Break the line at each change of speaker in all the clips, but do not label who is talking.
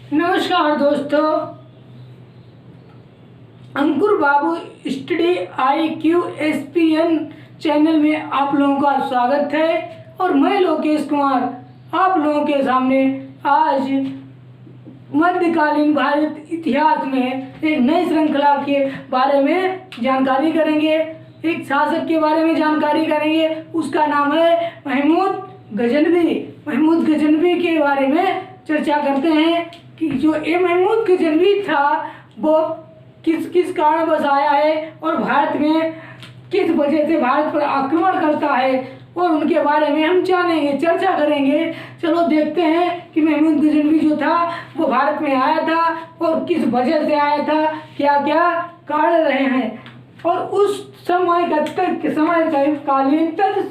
नमस्कार दोस्तों, अंकुर बाबू study IQSPN channel में आप लोगों का स्वागत है। और मैं लोकेश कुमार आप लोगों के सामने आज मध्यकालीन भारत इतिहास में एक नई श्रृंखला के बारे में जानकारी करेंगे। एक शासक के बारे में जानकारी करेंगे, उसका नाम है महमूद गजनवी। महमूद गजनवी के बारे में चर्चा करते हैं कि जो ये महमूद गजनवी था वो किस किस कारणवश आया है और भारत में किस वजह से भारत पर आक्रमण करता है, और उनके बारे में हम जानेंगे, चर्चा करेंगे। चलो देखते हैं कि महमूद गजनवी जो था वो भारत में आया था और किस वजह से आया था, क्या क्या कारण रहे हैं। और उस समय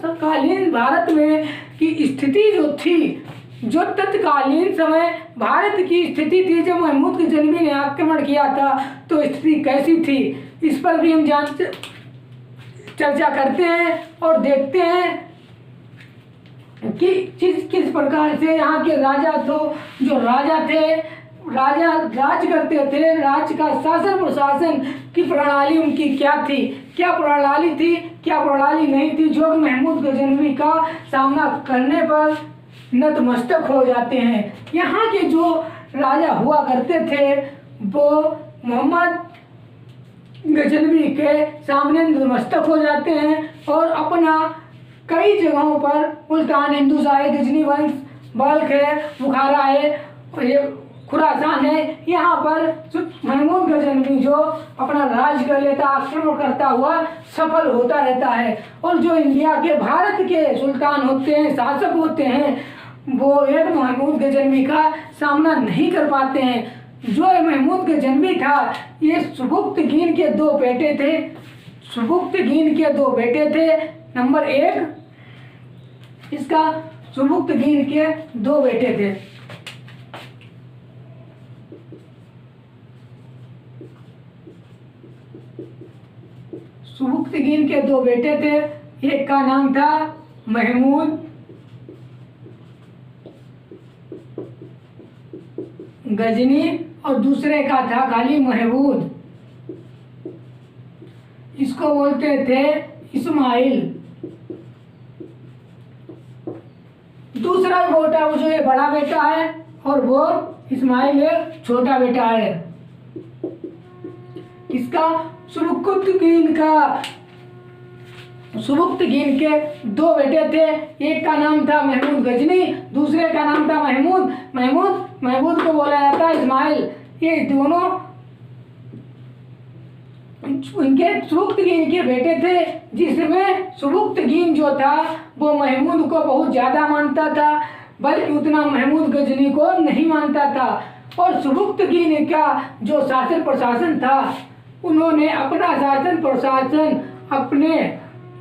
तत्कालीन भारत में की स्थिति जो थी, जो तत्कालीन समय भारत की स्थिति थी जब महमूद गजनवी ने आक्रमण किया था, तो स्थिति कैसी थी, इस पर भी हम चर्चा करते हैं और देखते हैं कि किस प्रकार से यहाँ के जो राजा थे, राजा राज करते थे, राज्य का शासन प्रशासन की प्रणाली उनकी क्या थी, क्या प्रणाली थी, क्या प्रणाली नहीं थी, जो महमूद गजनवी का सामना करने पर नतमस्तक हो जाते हैं। यहाँ के जो राजा हुआ करते थे वो मोहम्मद गजनवी के सामने नतमस्तक हो जाते हैं और अपना कई जगहों पर मुल्तान, हिंदुशाही, गजनी वंश, बल्ख है, बुखारा है, ये खुरासान है, यहाँ पर महमूद गजनवी जो अपना राज कर लेता, आक्रमण करता हुआ सफल होता रहता है। और जो इंडिया के, भारत के सुल्तान होते हैं, शासक होते हैं, वो एक महमूद गजनवी का सामना नहीं कर पाते हैं। जो महमूद गजनवी था, ये सुबुक्तगीन के दो बेटे थे। सुबुक्तगीन के दो बेटे थे। नंबर एक, इसका सुबुक्तगीन के दो बेटे थे। सुबुक्तगीन के दो बेटे थे। एक का नाम था महमूद गजनी और दूसरे का था खाली महमूद। इसको बोलते थे इस्माइल। दूसरा बेटा वो जो ये बड़ा बेटा है और वो इस्माइल एक छोटा बेटा है। इसका सुबुक्तगीन के दो बेटे थे। एक का नाम था महमूद गजनी, दूसरे का नाम था महमूद को बोला जाता है इस्माइल। ये दोनों उनके सुबुक्तगीन के बेटे थे, जिसमें सुबुक्तगीन जो था वो महमूद को बहुत ज़्यादा मानता था, बल्कि उतना महमूद गजनी को नहीं मानता था। और सुबुक्तगीन का जो शासन प्रशासन था, उन्होंने अपना शासन प्रशासन अपने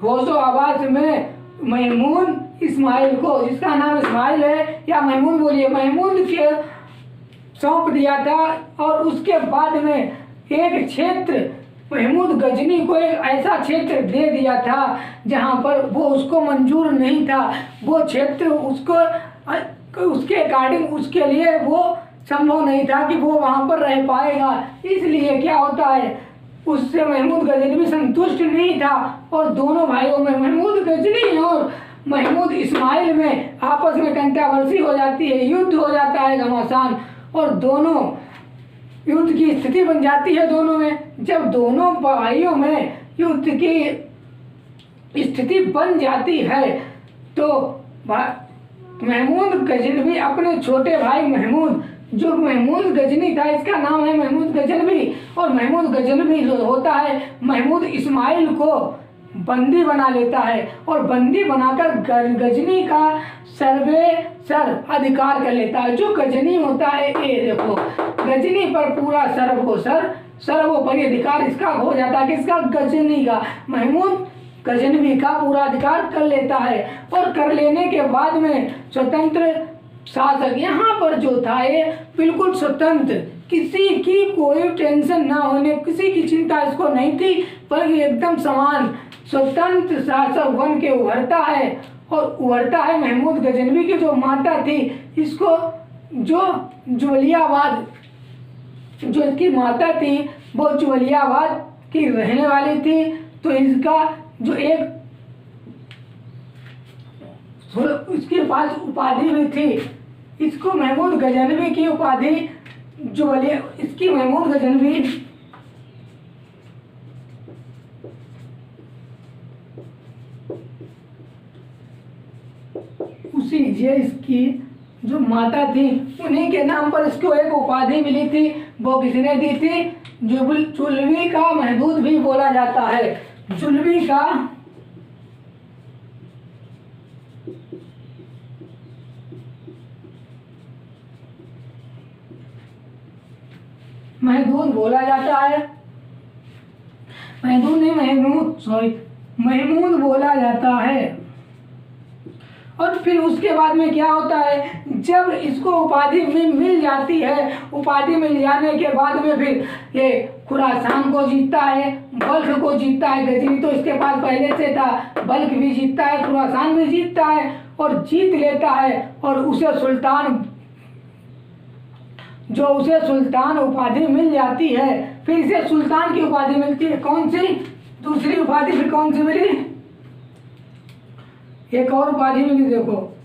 होशो आवास में महमूद इस्माइल को, जिसका नाम इस्माइल है या महमूद बोलिए, महमूद के सौंप दिया था। और उसके बाद में एक क्षेत्र महमूद गजनी को एक ऐसा क्षेत्र दे दिया था जहां पर वो उसको मंजूर नहीं था। वो क्षेत्र उसके अकॉर्डिंग उसके लिए वो संभव नहीं था कि वो वहां पर रह पाएगा। इसलिए क्या होता है, उससे महमूद गजनवी संतुष्ट नहीं था और दोनों भाइयों में, महमूद गजनी और महमूद इस्माइल में आपस में कंट्रोवर्सी हो जाती है, युद्ध हो जाता है घमासान, और दोनों युद्ध की स्थिति बन जाती है दोनों में। जब दोनों भाइयों में युद्ध की स्थिति बन जाती है तो महमूद गजनवी अपने छोटे भाई जो महमूद गजनी था, इसका नाम है महमूद गजनवी, और महमूद गजनवी जो होता है महमूद इस्माइल को बंदी बना लेता है और बंदी बनाकर गजनी का सर अधिकार कर लेता है। जो गजनी होता है, ये देखो, गजनी पर पूरा सर्वोपरि अधिकार इसका हो जाता है, किसका, गजनी का। महमूद गजनवी का पूरा अधिकार कर लेता है और कर लेने के बाद में स्वतंत्र शासक यहाँ पर जो था ये बिल्कुल स्वतंत्र, किसी की कोई टेंशन ना होने, किसी की चिंता इसको नहीं थी, पर एकदम समान स्वतंत्र शासक बन के उभरता है। और उभरता है महमूद गजनवी की जो माता थी, इसको जो जुवलियाबाद, जो इसकी माता थी वो जुवलियाबाद की रहने वाली थी। तो इसका जो एक उसके पास उपाधि भी थी, इसको महमूद गजनवी की उपाधि जुवलिया, इसकी महमूद गजनवी उसी ये इसकी जो माता थी उन्हीं के नाम पर इसको एक उपाधि मिली थी। वो किसने दी थी? जुल्वी का महदूद भी बोला जाता है। जुल्वी का महदूद बोला जाता है। महदूद नहीं, महमूद बोला जाता है। और फिर उसके बाद में क्या होता है, जब इसको उपाधि मिल जाती है, उपाधि मिल जाने के बाद में फिर ये खुरासान को जीतता है, बल्ख को जीतता है। गजनी तो इसके पास पहले से था, बल्ख भी जीतता है, खुरासान भी जीतता है और जीत लेता है। और उसे सुल्तान उपाधि मिल जाती है। फिर इसे सुल्तान की उपाधि मिलती है। कौन सी? दूसरी उपाधि फिर कौन सी मिली? एक और उपाधि मिली। देखो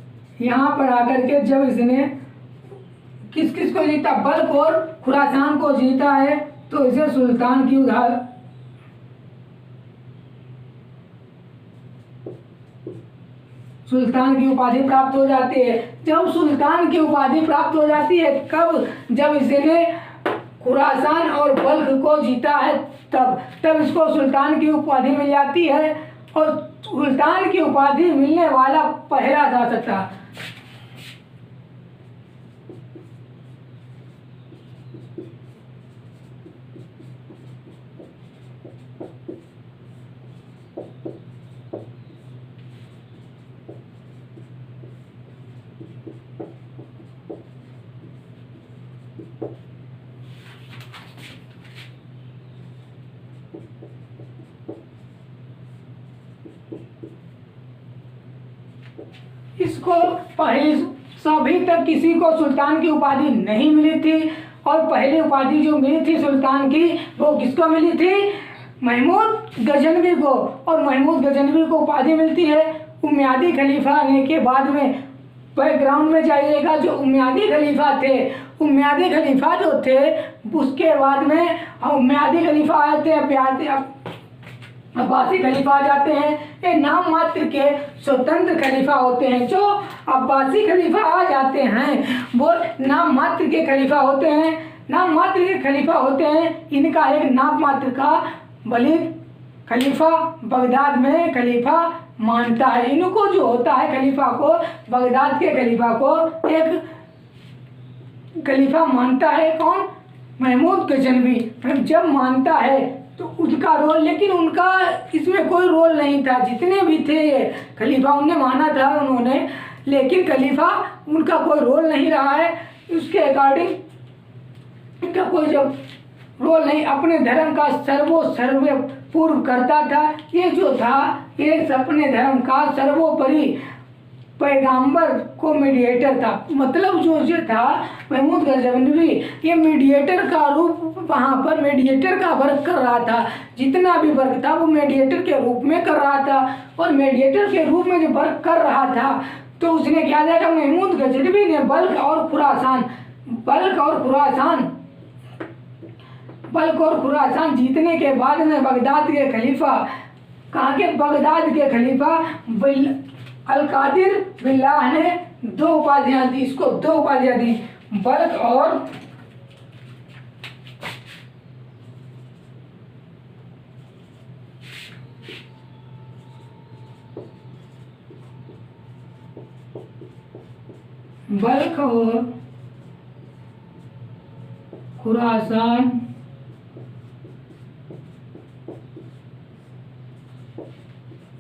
यहाँ पर आकर के जब इसने किस किस को जीता, बल्ख और खुरासान को जीता है, तो इसे सुल्तान की उपाधि प्राप्त हो जाती है। जब सुल्तान की उपाधि प्राप्त हो जाती है कब? जब इसने खुरासान और बल्ख को जीता है, तब इसको सुल्तान की उपाधि मिल जाती है। और सुल्तान की उपाधि मिलने वाला पहला शासक था। इसको अभी तक किसी को सुल्तान की उपाधि नहीं मिली थी। और पहली उपाधि जो मिली थी सुल्तान की, वो किसको मिली थी? महमूद गजनवी को। और महमूद गजनवी को उपाधि मिलती है उमैयादी खलीफा आने के बाद में। बैकग्राउंड में जाइएगा, जो उमैयादी खलीफा थे, उमैयादी खलीफा जो थे, उसके बाद में उमैयादी खलीफा आए थे, अब्बासी खलीफा आ जाते हैं। ये नाम मात्र के स्वतंत्र खलीफा होते हैं। जो अब्बासी खलीफा आ जाते हैं वो नाम मात्र के खलीफा होते हैं। नाम मात्र के खलीफा होते हैं। इनका एक नाम मात्र का वलीद खलीफा बगदाद में खलीफा मानता है। इनको जो होता है खलीफा को, बगदाद के खलीफा को एक खलीफा मानता है। कौन? महमूद गजनवी। जब मानता है तो उसका रोल, लेकिन उनका इसमें कोई रोल नहीं था। जितने भी थे ये खलीफा, उन्हें माना था उन्होंने, लेकिन खलीफा उनका कोई रोल नहीं रहा है। उसके अकॉर्डिंग इनका कोई जब रोल नहीं, अपने धर्म का सर्वपूर्व करता था। ये जो था, ये अपने धर्म का सर्वोपरि पैगंबर को मीडिएटर था। मतलब जो था महमूद गजनवी, ये मीडिएटर का रूप, वहाँ पर मीडिएटर का वर्क कर रहा था। जितना भी वर्क था वो मीडिएटर के रूप में कर रहा था। और मीडिएटर के रूप में जो वर्क कर रहा था, तो उसने क्या देखा, महमूद गजनवी ने बल्ख और खुरासान जीतने के बाद में बगदाद के खलीफा, कहाँ के? बगदाद के खलीफा अल-कादिर बिल्लाह ने दो उपाधियां दी। इसको दो उपाधियां दी, बल्ख और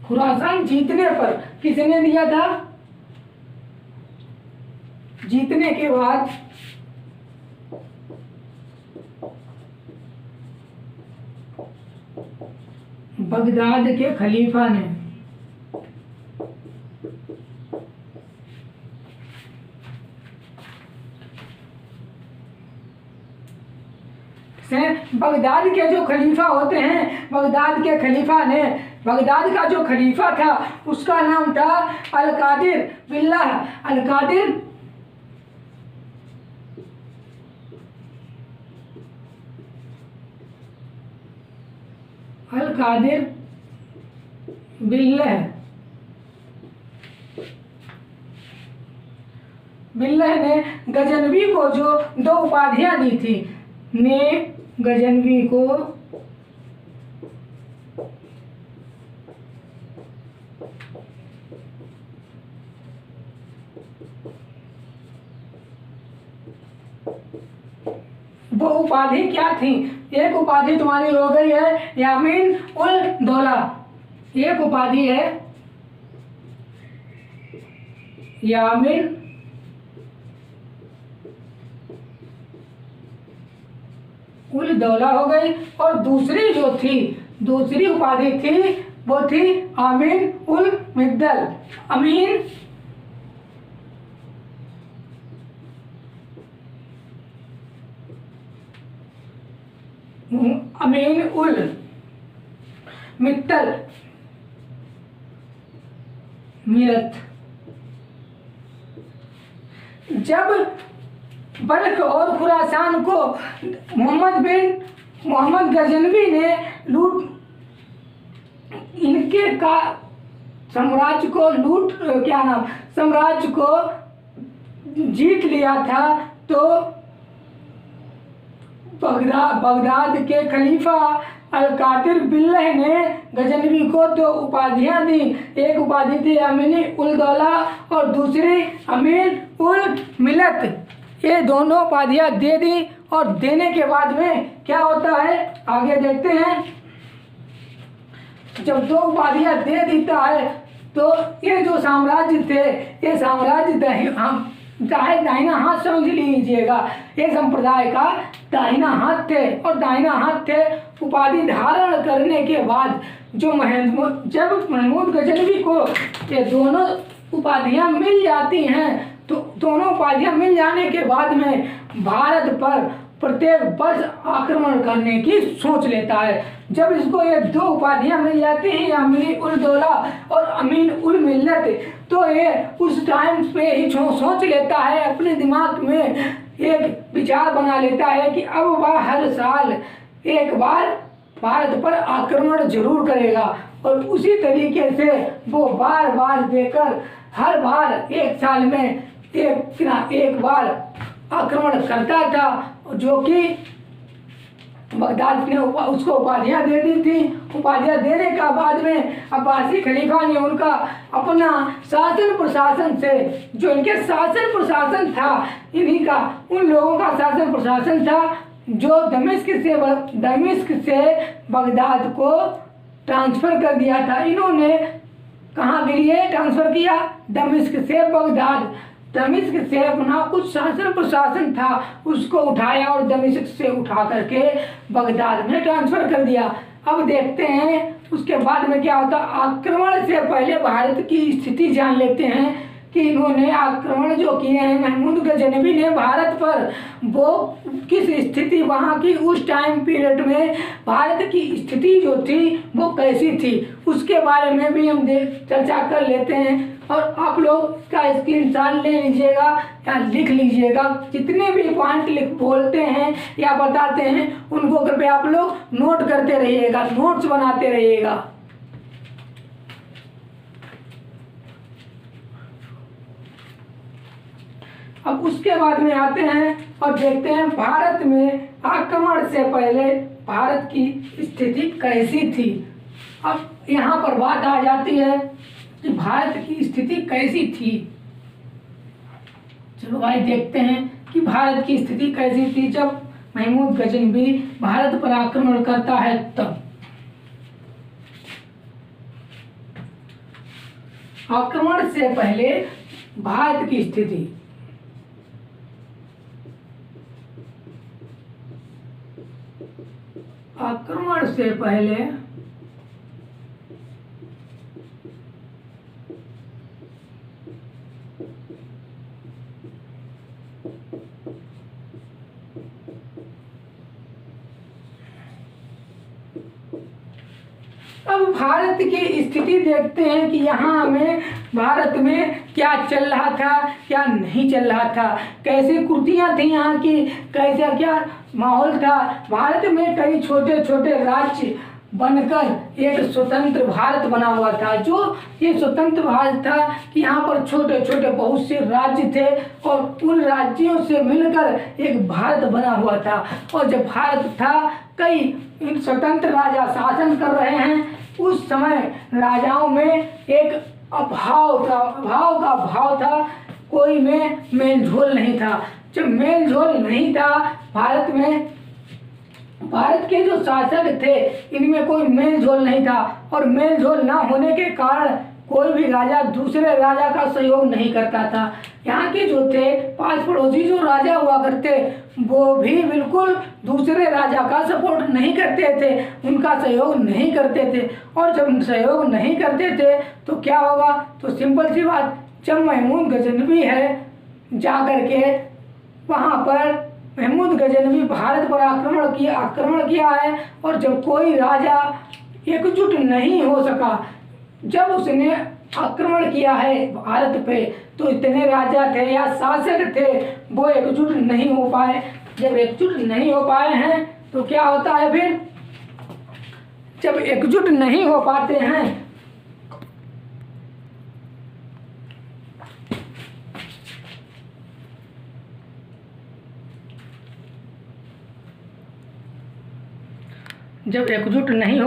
खुरासान जीतने पर किसने दिया था? जीतने के बाद बगदाद के खलीफा ने। बगदाद के जो खलीफा होते हैं, बगदाद के खलीफा ने, बगदाद का जो खलीफा था उसका नाम था अल-कादिर बिल्लाह, अल-कादिर अल-कादिर बिल्लाह बिल्लाह ने गजनवी को जो 2 उपाधियां दी थी, ने गजनवी को वो उपाधि क्या थी? एक उपाधि तुम्हारी हो गई है यामीन उल दौला, एक उपाधि है यामीन उल दौला हो गई, और दूसरी जो थी, दूसरी उपाधि थी वो थी अमीन उल मिद्दल, अमीन उल मित्तल मिरत। जब बल्ख और खुरासान को मोहम्मद गजनवी ने लूट, इनके का साम्राज्य को लूट, क्या नाम, साम्राज्य को जीत लिया था, तो बगदाद के खलीफा अल-कादिर बिल्लाह ने गजनवी को 2 उपाधियां दी। एक उपाधि थी अमीन उल दौला और दूसरी अमीन उल मिलत। ये दोनों उपाधियां दे दी, और देने के बाद में क्या होता है आगे देखते हैं। जब 2 उपाधियां दे देता है तो ये जो साम्राज्य थे, ये साम्राज्य चाहे दाहिना हाथ समझ लीजिएगा, ये संप्रदाय का दाहिना हाथ थे, और दाहिना हाथ थे। उपाधि धारण करने के बाद जब महमूद गजनवी को ये दोनों उपाधियां मिल जाती हैं, तो दोनों उपाधियां मिल जाने के बाद में भारत पर प्रत्येक वर्ष आक्रमण करने की सोच लेता है। जब इसको ये 2 उपाधियां मिल जाती हैं, अमीन उल दौला और अमीन उल मिल्लत, तो ये उस टाइम पे ही सोच लेता है, अपने दिमाग में एक विचार बना लेता है कि अब वह हर साल एक बार भारत पर आक्रमण जरूर करेगा, और उसी तरीके से वो बार बार देकर हर बार एक साल में एक बार आक्रमण करता था, जो कि बगदाद ने उसको उपाधियां दे दी थी। उपाधियां देने का बाद में अब्बासी खलीफा ने उनका अपना शासन प्रशासन से, जो इनके शासन प्रशासन था, इन्हीं का, उन लोगों का शासन प्रशासन था जो दमिश्क से बगदाद को ट्रांसफ़र कर दिया था। इन्होंने कहाँ के लिए ट्रांसफ़र किया? दमिश्क से बगदाद। दमिश्क से अपना कुछ शासन प्रशासन था उसको उठाया और दमिश्क से उठा करके बगदाद में ट्रांसफ़र कर दिया। अब देखते हैं उसके बाद में क्या होता। आक्रमण से पहले भारत की स्थिति जान लेते हैं कि इन्होंने आक्रमण जो किए हैं महमूद गजनवी ने भारत पर, वो किस स्थिति वहाँ की उस टाइम पीरियड में भारत की स्थिति जो थी वो कैसी थी, उसके बारे में भी हम चर्चा कर लेते हैं। और आप लोग इसका स्क्रीनशॉट ले लीजिएगा या लिख लीजिएगा। जितने भी पॉइंट बोलते हैं या बताते हैं उनको कृपया आप लोग नोट करते रहिएगा, नोट्स बनाते रहिएगा। अब उसके बाद में आते हैं और देखते हैं भारत में आक्रमण से पहले भारत की स्थिति कैसी थी। अब यहाँ पर बात आ जाती है कि भारत की स्थिति कैसी थी। चलो भाई देखते हैं कि भारत की स्थिति कैसी थी जब महमूद गजनवी भारत पर आक्रमण करता है। तब आक्रमण से पहले भारत की स्थिति। आक्रमण से पहले भारत की स्थिति देखते हैं कि यहाँ हमें भारत में क्या चल रहा था, क्या नहीं चल रहा था, कैसे कुर्तियाँ थी यहाँ की, कैसा क्या माहौल था। भारत में कई छोटे छोटे राज्य बनकर एक स्वतंत्र भारत बना हुआ था। जो ये स्वतंत्र भारत था कि यहाँ पर छोटे छोटे बहुत से राज्य थे और उन राज्यों से मिलकर एक भारत बना हुआ था। और जब भारत था, कई स्वतंत्र राजा शासन कर रहे हैं, उस समय राजाओं में एक अभाव था, कोई में मेल झोल नहीं था। जब मेल झोल नहीं था भारत में, भारत के जो शासक थे इनमें कोई मेल झोल नहीं था, और मेल झोल ना होने के कारण कोई भी राजा दूसरे राजा का सहयोग नहीं करता था। यहाँ के जो थे पास पड़ोसी जो राजा हुआ करते, वो भी बिल्कुल दूसरे राजा का सपोर्ट नहीं करते थे, उनका सहयोग नहीं करते थे। और जब सहयोग नहीं करते थे तो क्या होगा, तो सिंपल सी बात, जब महमूद गजनवी है जा कर के वहाँ पर महमूद गजनवी भारत पर आक्रमण किया है, और जब कोई राजा एकजुट नहीं हो सका, जब उसने आक्रमण किया है भारत पे, तो इतने राजा थे या शासक थे वो एकजुट नहीं हो पाए। जब एकजुट नहीं हो पाए हैं तो क्या होता है फिर, जब एकजुट नहीं हो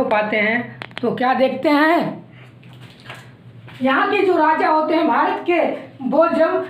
पाते हैं तो क्या देखते हैं, यहाँ के जो राजा होते हैं भारत के, वो जब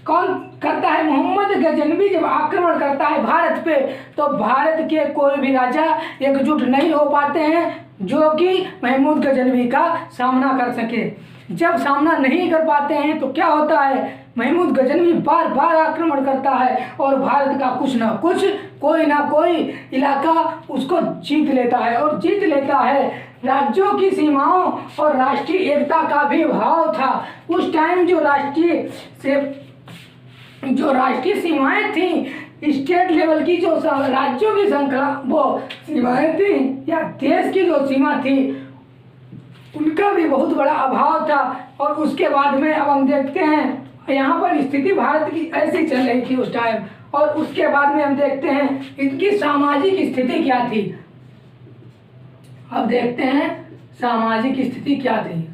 कौन करता है, मोहम्मद गजनवी जब आक्रमण करता है भारत पे, तो भारत के कोई भी राजा एकजुट नहीं हो पाते हैं जो कि महमूद गजनवी का सामना कर सके। जब सामना नहीं कर पाते हैं तो क्या होता है, महमूद गजनवी बार बार आक्रमण करता है और भारत का कुछ ना कुछ, कोई ना कोई इलाका उसको जीत लेता है, और जीत लेता है। राज्यों की सीमाओं और राष्ट्रीय एकता का भी अभाव था। उस टाइम जो राष्ट्रीय सीमाएं थी, स्टेट लेवल की जो राज्यों की श्रृंखला वो सीमाएं थी या देश की जो सीमा थी, उनका भी बहुत बड़ा अभाव था। और उसके बाद में अब हम देखते हैं यहाँ पर स्थिति भारत की ऐसी चल रही थी उस टाइम, और उसके बाद में हम देखते हैं इनकी सामाजिक स्थिति क्या थी। अब देखते हैं सामाजिक स्थिति क्या थी।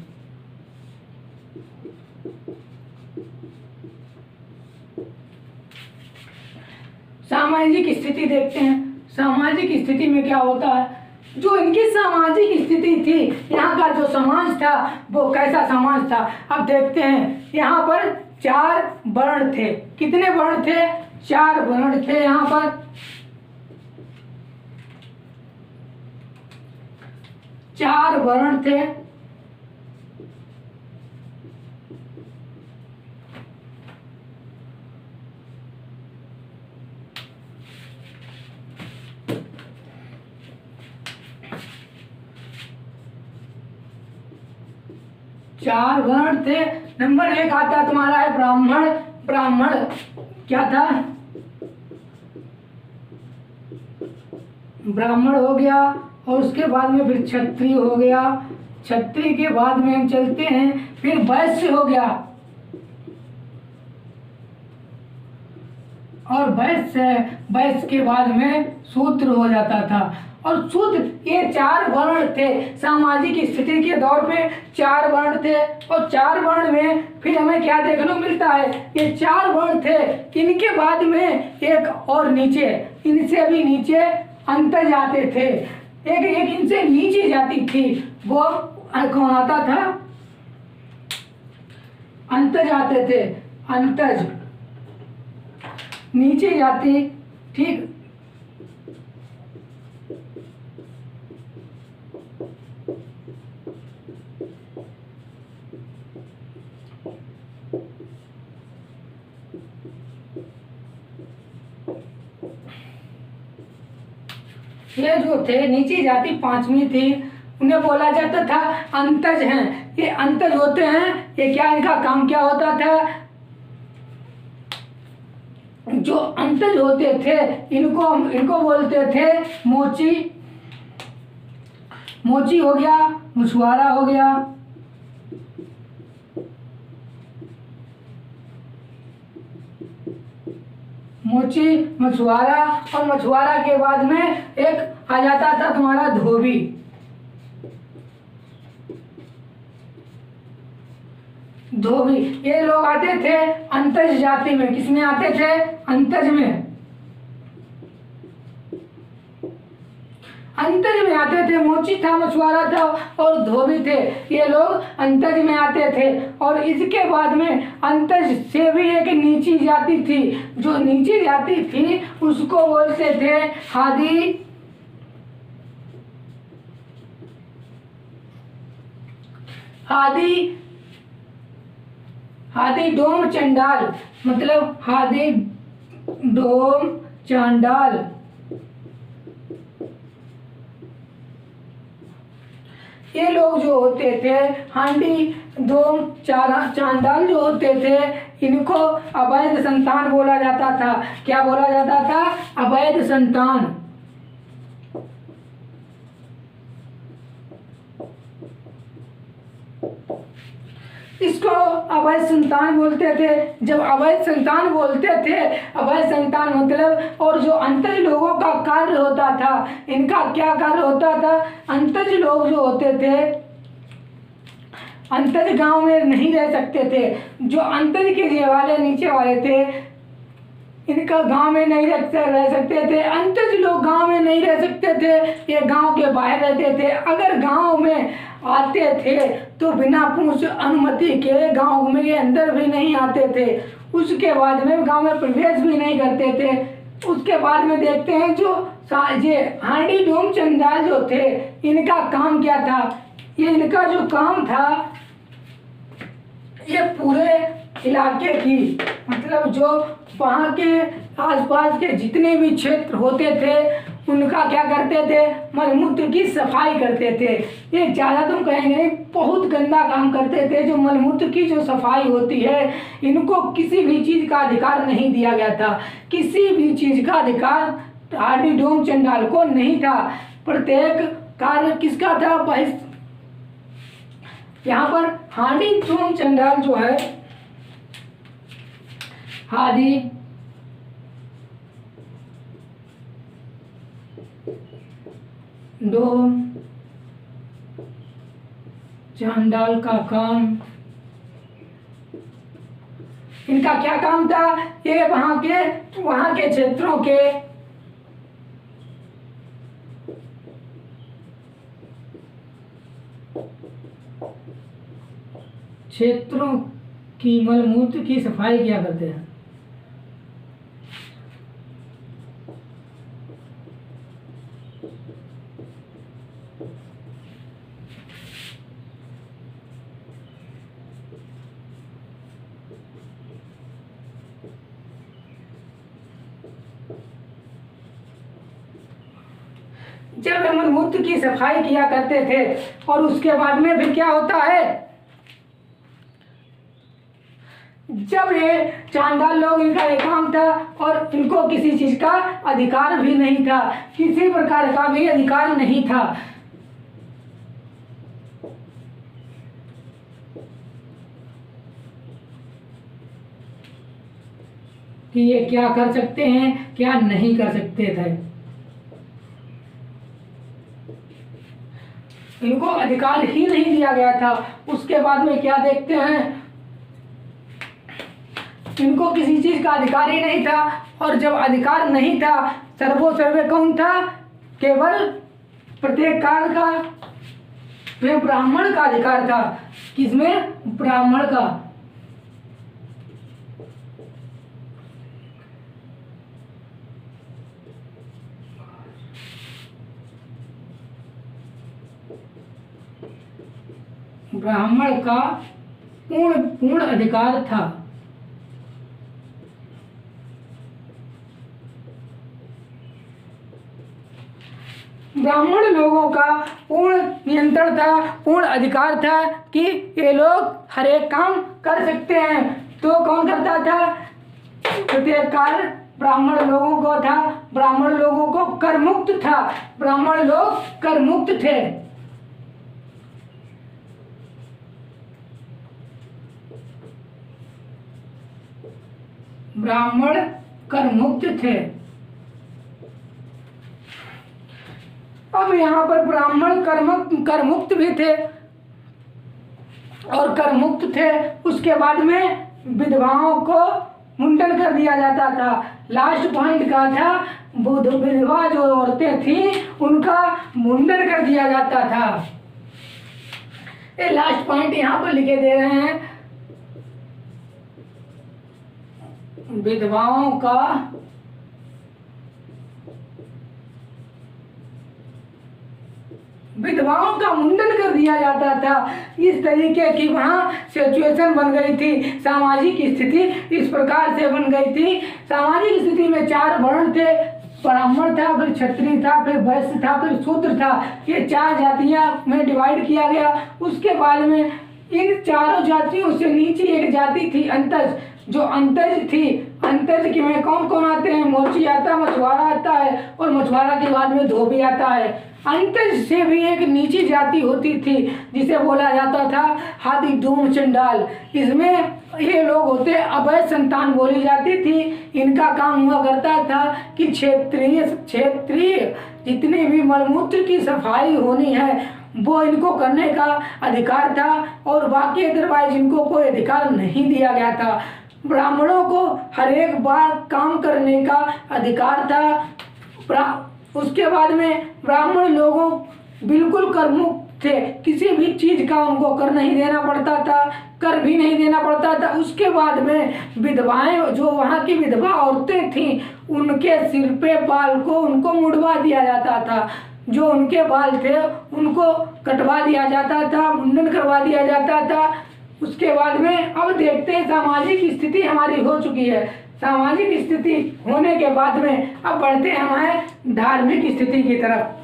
सामाजिक स्थिति देखते हैं। सामाजिक स्थिति में क्या होता है, जो इनकी सामाजिक स्थिति थी, यहाँ का जो समाज था वो कैसा समाज था। अब देखते हैं यहाँ पर 4 वर्ण थे। कितने वर्ण थे, 4 वर्ण थे। यहाँ पर 4 वर्ण थे। चार वर्ण थे। नंबर 1 आता तुम्हारा है ब्राह्मण। ब्राह्मण क्या था, ब्राह्मण हो गया, और उसके बाद में फिर क्षत्रिय हो गया। क्षत्रिय के बाद में हम चलते हैं, फिर वैश्य हो गया, और वैश्य के बाद में शूद्र हो जाता था। और शूद्र, ये 4 वर्ण थे। सामाजिक स्थिति के दौर पे 4 वर्ण थे, और 4 वर्ण में फिर हमें क्या देखने को मिलता है, ये 4 वर्ण थे। इनके बाद में एक और नीचे, इनसे भी नीचे अंतर जाते थे। एक इनसे नीचे जाती थी, वो कौन आता था, अंतर जाते थे। अंतज नीचे जाती, ठीक। ये जो थे नीचे जाति 5वीं थी, उन्हें बोला जाता था अंतज हैं। ये अंतज होते हैं, ये क्या, इनका काम क्या होता था, जो अंतज होते थे इनको बोलते थे मोची। मोची हो गया, मछुआरा हो गया। मोची, मछुआरा, और मछुआरा के बाद में एक आ जाता था तुम्हारा धोबी। धोबी, ये लोग आते थे अंतज जाति में। किसमें आते थे? अंतज में। अंतज में आते थे। मोची था, मछुआरा था और धोबी थे, ये लोग अंतज में आते थे। और इसके बाद में अंतज से भी एक नीची जाति थी। जो नीची जाति थी उसको बोलते थे हादी। हादी, हादी डोम चंडाल, मतलब हादी डोम चांडाल। ये लोग जो होते थे हांडी डोम चांडाल जो होते थे, इनको अवैध संतान बोला जाता था। क्या बोला जाता था? अवैध संतान। इसको अवैध संतान बोलते थे। जब अवैध संतान बोलते थे, अवैध संतान मतलब, और जो अंतज लोगों का कार्य होता था, इनका क्या कार्य होता था? अंतज लोग जो होते थे, अंतज गांव में नहीं रह सकते थे। जो अंतज के वाले नीचे वाले थे, इनका गांव में नहीं रह सकते थे। अंतज लोग गांव में नहीं रह सकते थे, ये गांव के बाहर रहते थे। अगर गांव में आते थे तो बिना पूछ अनुमति के गांव में ये अंदर भी नहीं आते थे। उसके बाद में गांव में प्रवेश भी नहीं करते थे। उसके बाद में देखते हैं जो ये हांडी डोम चंडाल जो थे, इनका काम क्या था? ये इनका जो काम था, ये पूरे इलाके की, मतलब जो वहाँ के आसपास के जितने भी क्षेत्र होते थे, उनका क्या करते थे? मलमूत्र की सफाई करते थे। ये ज़्यादा तुम कहेंगे नहीं, बहुत गंदा काम करते थे। जो मलमूत्र की जो सफाई होती है, इनको किसी भी चीज़ का अधिकार नहीं दिया गया था। किसी भी चीज़ का अधिकार हांडी डोम चंडाल को नहीं था। प्रत्येक कार्य किसका था? यहाँ पर हांडी डोम चंडाल जो है, हादी डोम चांडाल का काम, इनका क्या काम था? ये वहां के क्षेत्रों की मलमूत्र की सफाई किया करते हैं। जब मलमूत्र की सफाई किया करते थे, और उसके बाद में फिर क्या होता है? जब ये चांडाल लोग, इनका ये काम था, और इनको किसी चीज का अधिकार भी नहीं था, किसी प्रकार का भी अधिकार नहीं था। कि ये क्या कर सकते हैं, क्या नहीं कर सकते थे। इनको अधिकार ही नहीं दिया गया था। उसके बाद में क्या देखते हैं? इनको किसी चीज का अधिकार ही नहीं था। और जब अधिकार नहीं था, सर्वे कौन था? केवल प्रत्येक काल का वे ब्राह्मण का अधिकार था। किसमें? ब्राह्मण का। ब्राह्मण का पूर्ण अधिकार था। ब्राह्मण लोगों का पूर्ण नियंत्रण था, पूर्ण अधिकार था कि ये लोग हर एक काम कर सकते हैं। तो कौन करता था? प्रत्येक कार्य ब्राह्मण लोगों को था। ब्राह्मण लोगों को कर मुक्त था। ब्राह्मण लोग कर मुक्त थे। ब्राह्मण कर मुक्त थे। अब यहाँ पर ब्राह्मण कर मुक्त भी थे और कर मुक्त थे। उसके बाद में विधवाओं को मुंडन कर दिया जाता था। लास्ट पॉइंट का था विधवा जो औरतें थी उनका मुंडन कर दिया जाता था। ये लास्ट पॉइंट यहाँ पर लिखे दे रहे हैं, विधवाओं का मुंडन कर दिया जाता था। इस तरीके की वहाँ सिचुएशन बन गई थी, सामाजिक स्थिति इस प्रकार से बन गई थी। सामाजिक स्थिति में 4 वर्ण थे, ब्राह्मण था, फिर क्षत्रिय था, फिर वैश्य था, फिर शूद्र था। ये 4 जातियां में डिवाइड किया गया। उसके बाद में इन चारों जातियों से नीचे एक जाति थी अंतज, जो अंतज थी। अंतज के में कौन कौन आते हैं? मोची आता है, मछुआरा आता है और मछुआरा के बाद में धोबी आता है। अंतज से भी एक नीची जाति होती थी जिसे बोला जाता था हाथी धूम चंडाल। इसमें ये लोग होते अवैध संतान बोली जाती थी। इनका काम हुआ करता था कि क्षेत्रीय जितनी भी मलमूत्र की सफाई होनी है वो इनको करने का अधिकार था और बाकी अदरवाइज इनको कोई अधिकार नहीं दिया गया था। ब्राह्मणों को हर एक बार काम करने का अधिकार था। उसके बाद में ब्राह्मण लोगों बिल्कुल करमुक्त थे, किसी भी चीज का उनको कर नहीं देना पड़ता था, कर भी नहीं देना पड़ता था। उसके बाद में विधवाएं, जो वहाँ की विधवा औरतें थीं, उनके सिर पे बाल को उनको मुड़वा दिया जाता था। जो उनके बाल थे उनको कटवा दिया जाता था, मुंडन करवा दिया जाता था। उसके बाद में अब देखते हैं सामाजिक स्थिति हमारी हो चुकी है। सामाजिक स्थिति होने के बाद में अब बढ़ते हैं हमारे धार्मिक स्थिति की तरफ।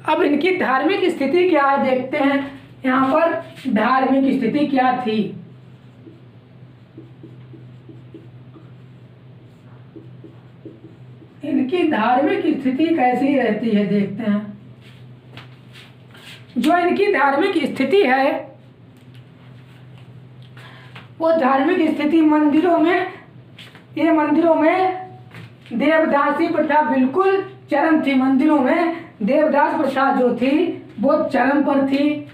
अब इनकी धार्मिक स्थिति क्या है देखते हैं। यहाँ पर धार्मिक स्थिति क्या थी। इनकी धार्मिक स्थिति कैसी रहती है देखते हैं। जो इनकी धार्मिक स्थिति है वो धार्मिक स्थिति मंदिरों में देवदासी प्रथा बिल्कुल चरम थी। मंदिरों में देवदास प्रथा जो थी वो चरम पर थी।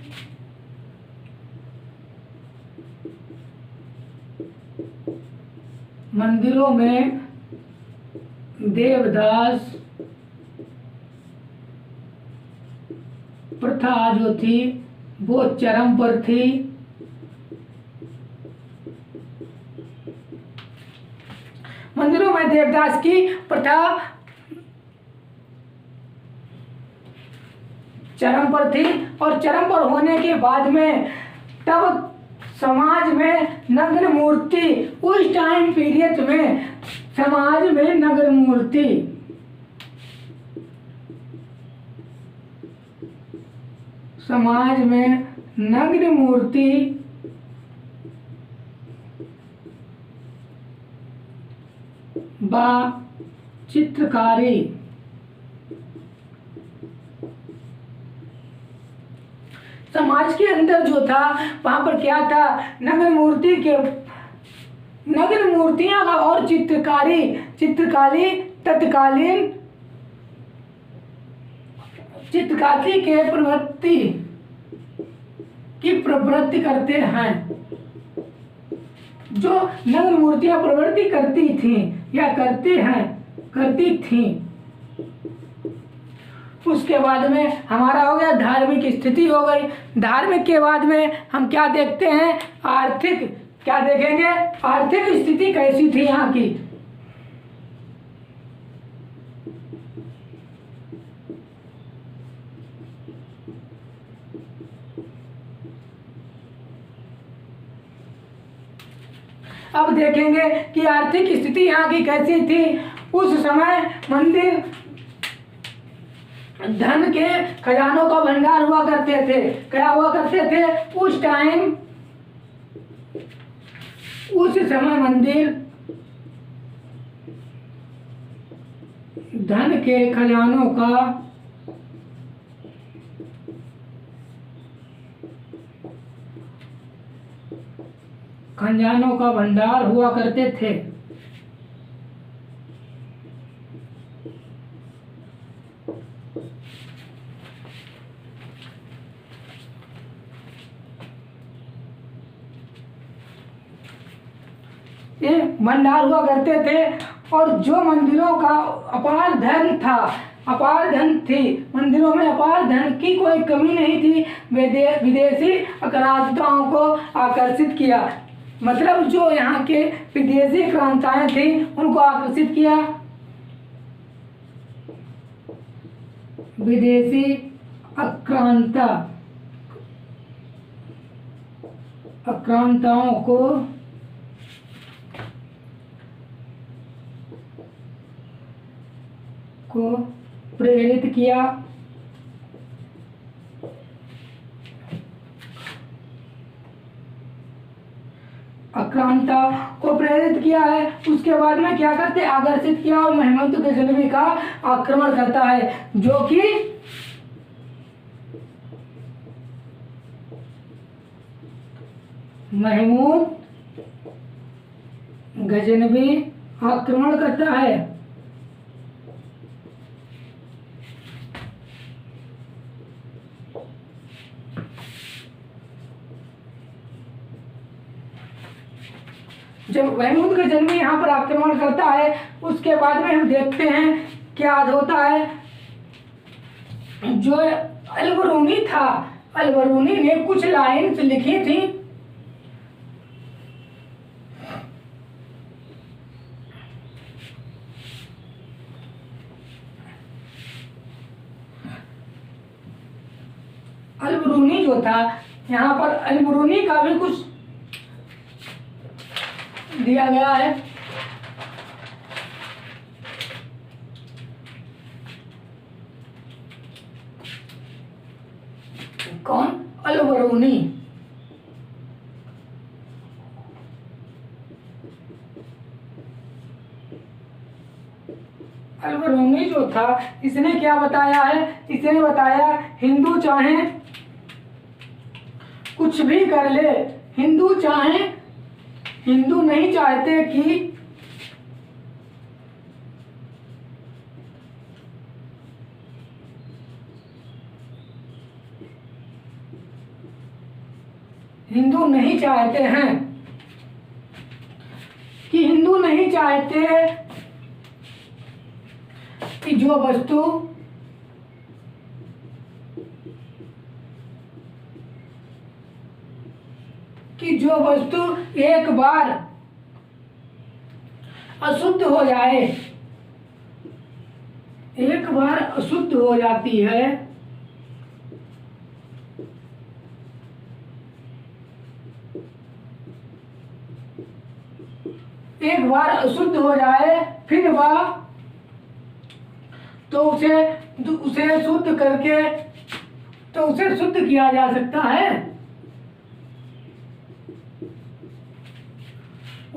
मंदिरों में देवदास प्रथा जो थी वो चरम पर थी। मंदिरों में देवदास की प्रथा चरम पर थी और चरम पर होने के बाद में तब समाज में नग्न मूर्ति, उस टाइम पीरियड में समाज में नग्न मूर्ति व चित्रकारी समाज के अंदर जो था वहां पर क्या था, नग्न मूर्तियां और चित्रकारी तत्कालीन चित्रकारी के प्रवृत्ति करते हैं। जो नग्न मूर्तियां प्रवृत्ति करती थी या करती थी। उसके बाद में हमारा हो गया धार्मिक स्थिति हो गई। धार्मिक के बाद में हम क्या देखते हैं, आर्थिक। क्या देखेंगे, आर्थिक स्थिति कैसी थी यहाँ की। अब देखेंगे कि आर्थिक स्थिति यहाँ की कैसी थी। उस समय मंदिर धन के खजानों का भंडार हुआ करते थे। क्या हुआ करते थे उस टाइम, उस समय मंदिर धन के खजानों का खजानों का भंडार हुआ करते थे। ये भंडार हुआ करते थे और जो मंदिरों का अपार धन था, अपार धन थी, मंदिरों में अपार धन की कोई कमी नहीं थी। विदेशी आक्रांताओं को आकर्षित किया, मतलब जो यहाँ के विदेशी आक्रांताएं थी उनको आकर्षित किया। विदेशी आक्रांताओं को प्रेरित किया। आक्रांता को प्रेरित किया है। उसके बाद में क्या करते, आकर्षित किया और महमूद गजनवी का आक्रमण करता है, जो कि महमूद गजनवी आक्रमण करता है। जब महमूद गजनवी यहाँ पर आक्रमण करता है, उसके बाद में हम देखते हैं क्या होता है। जो अलबरूनी था, अलबरूनी ने कुछ लाइन्स लिखी थी। अलबरूनी जो था, यहाँ पर अलबरूनी का भी कुछ दिया गया है। कौन? अलबरूनी। अलबरूनी जो था, इसने क्या बताया है? इसने बताया हिंदू चाहे कुछ भी कर ले, हिंदू नहीं चाहते कि हिंदू नहीं चाहते हैं कि हिंदू नहीं चाहते कि जो वस्तु एक बार अशुद्ध हो जाए, एक बार अशुद्ध हो जाती है, एक बार अशुद्ध हो जाए, फिर वह तो उसे शुद्ध करके तो उसे शुद्ध किया जा सकता है,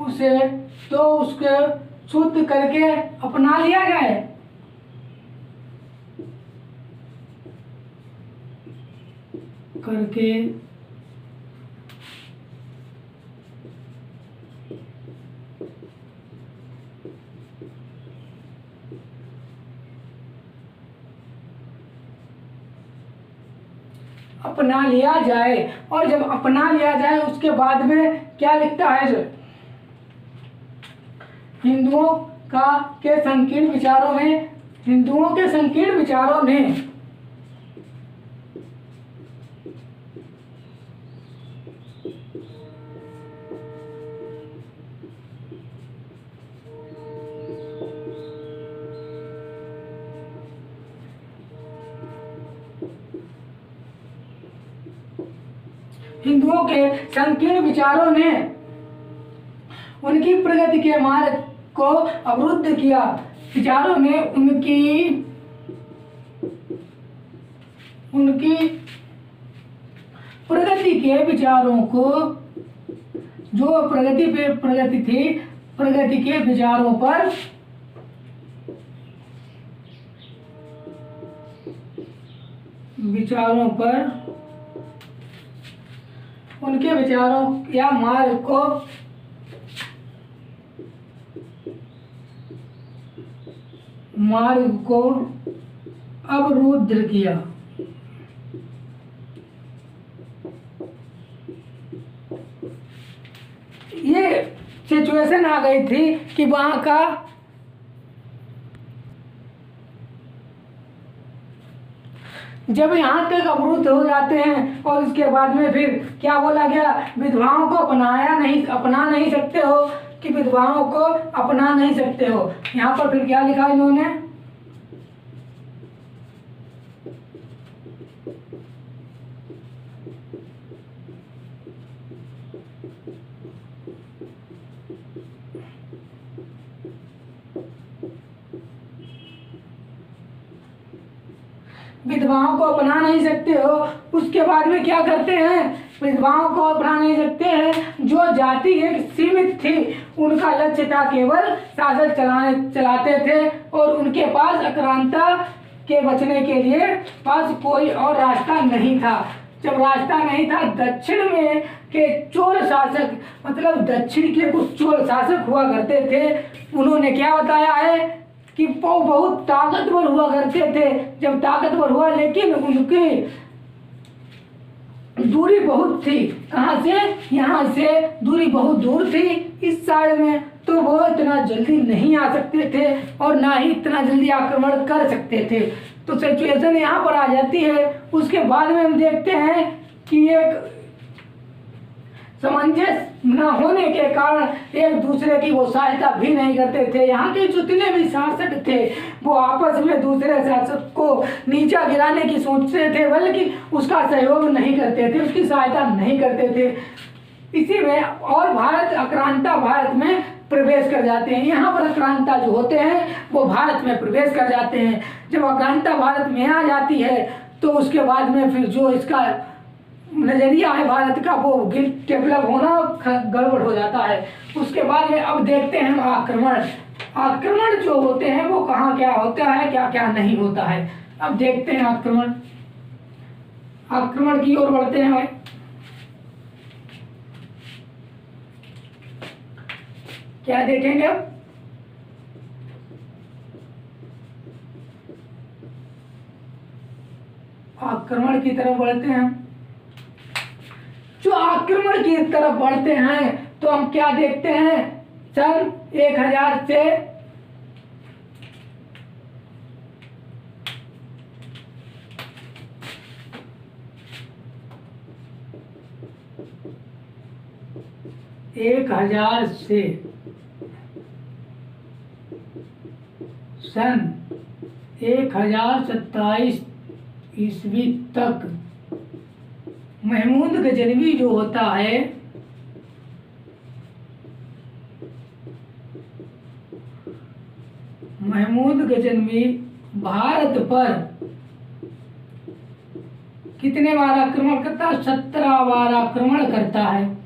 उसके शुद्ध करके अपना लिया जाए। करके अपना लिया जाए। और जब अपना लिया जाए, उसके बाद में क्या लिखता है? जो हिंदुओं के संकीर्ण विचारों ने उनकी प्रगति के मार्ग को अवरुद्ध किया। विचारों ने उनकी प्रगति के विचारों को, जो प्रगति थी, प्रगति के विचारों पर उनके विचारों या मार्ग को अवरुद्ध किया। ये सिचुएशन आ गई थी कि वहाँ का जब यहाँ तक अवरुद्ध हो जाते हैं और उसके बाद में फिर क्या बोला गया, विधवाओं को अपना नहीं सकते हो, कि विधवाओं को अपना नहीं सकते हो। यहाँ पर फिर क्या लिखा इन्होंने, विधवाओं को अपना नहीं सकते हो। उसके बाद में क्या करते हैं, विधवाओं को अपना नहीं सकते हैं। जो जाति एक सीमित थी, उनका लक्ष्य था केवल शासन चलाते थे और उनके पास आक्रांता के बचने के लिए पास कोई और रास्ता नहीं था। जब रास्ता नहीं था, दक्षिण में के चोल शासक, मतलब दक्षिण के कुछ चोल शासक हुआ करते थे। उन्होंने क्या बताया है कि वो बहुत ताकतवर हुआ करते थे। जब ताकतवर हुआ, लेकिन उनकी दूरी बहुत थी। कहाँ से, यहाँ से दूरी बहुत दूर थी इस साइड में, तो वो इतना जल्दी नहीं आ सकते थे और ना ही इतना जल्दी आक्रमण कर सकते थे। तो सिचुएशन यहाँ पर आ जाती है। उसके बाद में हम देखते हैं कि एक सामंजस्य न होने के कारण एक दूसरे की वो सहायता भी नहीं करते थे। यहाँ के जितने भी शासक थे, वो आपस में दूसरे शासक को नीचा गिराने की सोचते थे, बल्कि उसका सहयोग नहीं करते थे, उसकी सहायता नहीं करते थे। इसी में और आक्रांता भारत में प्रवेश कर जाते हैं। यहाँ पर आक्रांता जो होते हैं वो भारत में प्रवेश कर जाते हैं। जब आक्रांता भारत में आ जाती है, तो उसके बाद में फिर जो इसका नजरिया है भारत का, वो डेवलप होना गड़बड़ हो जाता है। उसके बाद में अब देखते हैं आक्रमण जो होते हैं वो कहाँ क्या होता है, क्या क्या नहीं होता है। अब देखते हैं आक्रमण की ओर बढ़ते हैं। क्या देखेंगे अब, आक्रमण की तरफ बढ़ते हैं। जो आक्रमण की तरफ बढ़ते हैं तो हम क्या देखते हैं, सन 1000 से 1000 से सन 1027 ईस्वी तक महमूद गजनवी जो होता है, महमूद गजनवी भारत पर कितने बार आक्रमण करता है, 17 बार आक्रमण करता है।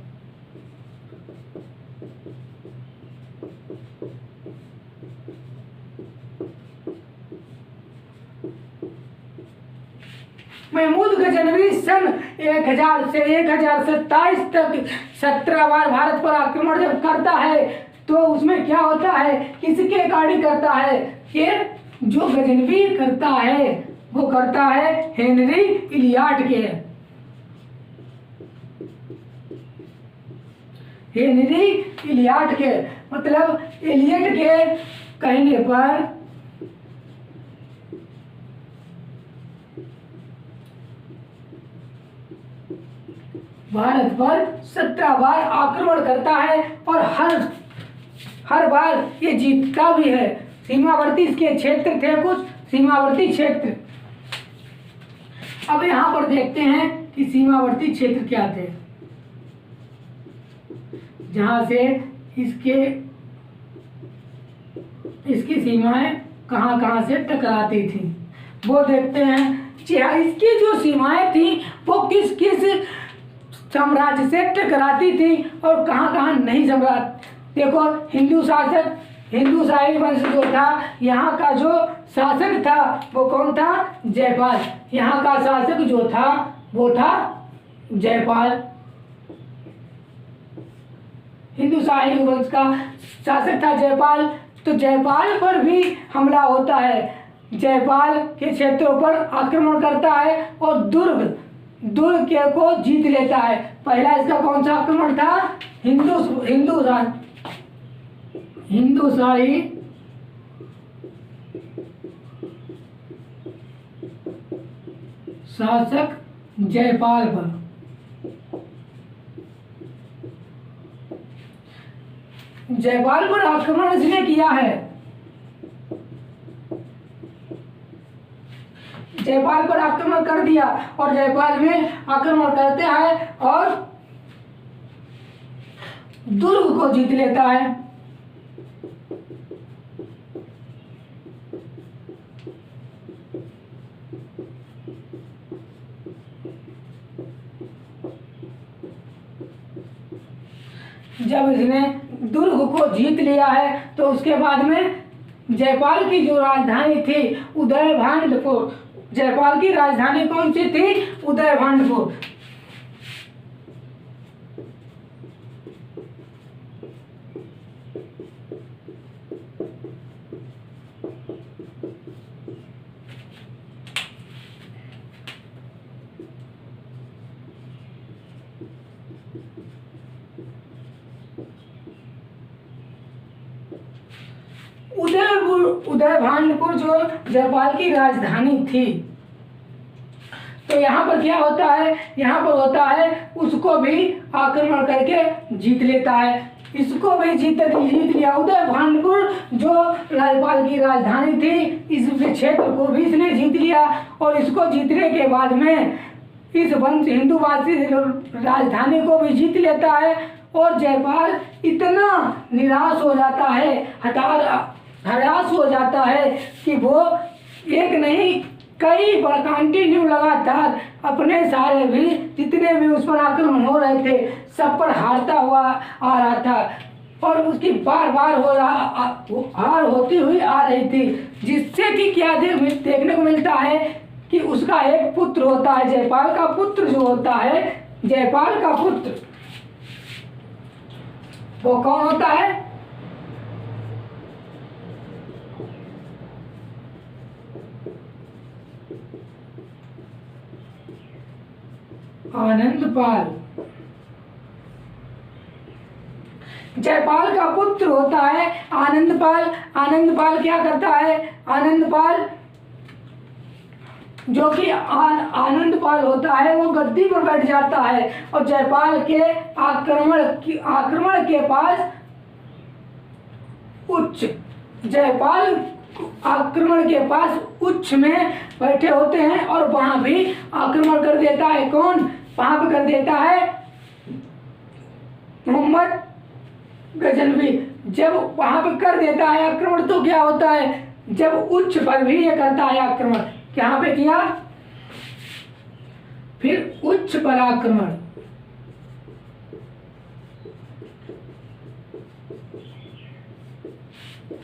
महमूद गजनवी सन 1000 से 1027 तक 17 बार भारत पर आक्रमण जब करता है, तो उसमें क्या होता है, किसके अकॉर्डिंग करता है, कि जो गजनवी करता है वो करता है हेनरी इलियट के। हेनरी इलियट के मतलब एलियट के कहने पर भारत पर 17 बार आक्रमण करता है और हर बार ये जीतता भी है। सीमावर्ती इसके क्षेत्र थे, कुछ सीमावर्ती क्षेत्र। अब यहाँ पर देखते हैं कि सीमावर्ती क्षेत्र क्या थे, जहाँ से इसकी सीमाएं कहाँ कहाँ से टकराती थी, वो देखते हैं। इसकी जो सीमाएं थी वो किस किस साम्राज्य से टकराती थी और कहाँ कहाँ नहीं सम्राट। देखो, हिंदू शाही वंश जो था, यहाँ का जो शासक था वो कौन था, जयपाल। यहाँ का शासक जो था वो था जयपाल। हिंदुशाही वंश का शासक था जयपाल। तो जयपाल पर भी हमला होता है, जयपाल के क्षेत्रों पर आक्रमण करता है और दुर्ग के को जीत लेता है। पहला इसका कौन सा आक्रमण था? हिंदुशाही शासक जयपाल पर। जयपाल पर आक्रमण इसने किया है, जयपाल पर आक्रमण कर दिया और जयपाल में आक्रमण करते हैं और दुर्ग को जीत लेता है। जब इसने दुर्ग को जीत लिया है तो उसके बाद में जयपाल की जो राजधानी थी उदयभांडपुर, जयपाल की राजधानी कौन सी थी? उदयभांडपुर। उदयभांडपुर जो जयपाल की राजधानी थी। तो यहाँ पर क्या होता है? यहाँ पर होता है उसको भी आक्रमण करके जीत लेता है, इसको भी जीत लिया। उदयभांडपुर जो जयपाल की राजधानी थी, इस क्षेत्र को भी इसने जीत लिया और इसको जीतने के बाद में इस वंश हिंदुवासी राजधानी को भी जीत लेता है और जयपाल इतना निराश हो जाता है, हताश हो जाता है कि वो एक नहीं कई बार कंटिन्यू लगातार अपने सारे भी जितने भी उस पर आक्रमण हो रहे थे सब पर हारता हुआ आ रहा था और उसकी बार बार हार होती हुई आ रही थी, जिससे कि क्या देखने को मिलता है कि उसका एक पुत्र होता है, जयपाल का पुत्र जो होता है, जयपाल का पुत्र वो कौन होता है? आनंदपाल। जयपाल का पुत्र होता है आनंदपाल। आनंदपाल क्या करता है? आनंदपाल जो कि आनंदपाल होता है वो गद्दी पर बैठ जाता है और जयपाल के आक्रमण के पास जयपाल आक्रमण के पास उच्च में बैठे होते हैं और वहां भी आक्रमण कर देता है। कौन वहां पर कर देता है? मोहम्मद गजनवी। जब वहां पर कर देता है आक्रमण तो क्या होता है? जब उच्च पर भी ये करता है आक्रमण, यहाँ पे किया, फिर उच्च पर आक्रमण,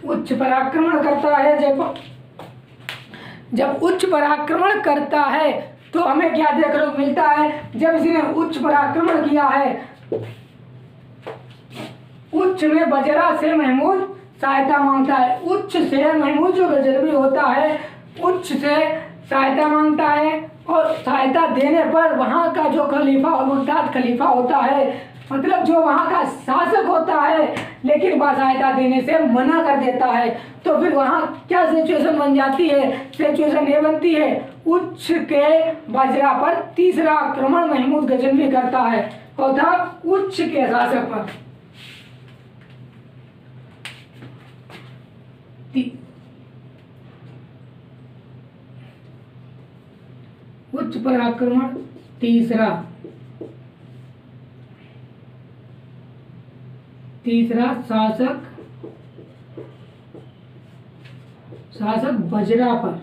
उच्च पर आक्रमण करता है। जब उच्च पर आक्रमण करता है तो हमें क्या देखने को मिलता है? जब इसने उच्च पर आक्रमण किया है, उच्च में बजरा से महमूद सहायता मांगता है। उच्च से महमूद जो गजनवी होता है उच्च से सहायता मांगता है और सहायता देने पर वहाँ का जो खलीफा और मुर्ताद खलीफा होता है, मतलब जो वहाँ का शासक होता है, लेकिन वह सहायता देने से मना कर देता है। तो फिर वहाँ क्या सिचुएशन बन जाती है? सिचुएशन ये बनती है उच्च के बजरा पर तीसरा आक्रमण महमूद गजनवी करता है, होता उच्च के शासक पर। उच्च पर आक्रमण तीसरा शासक बजरा पर।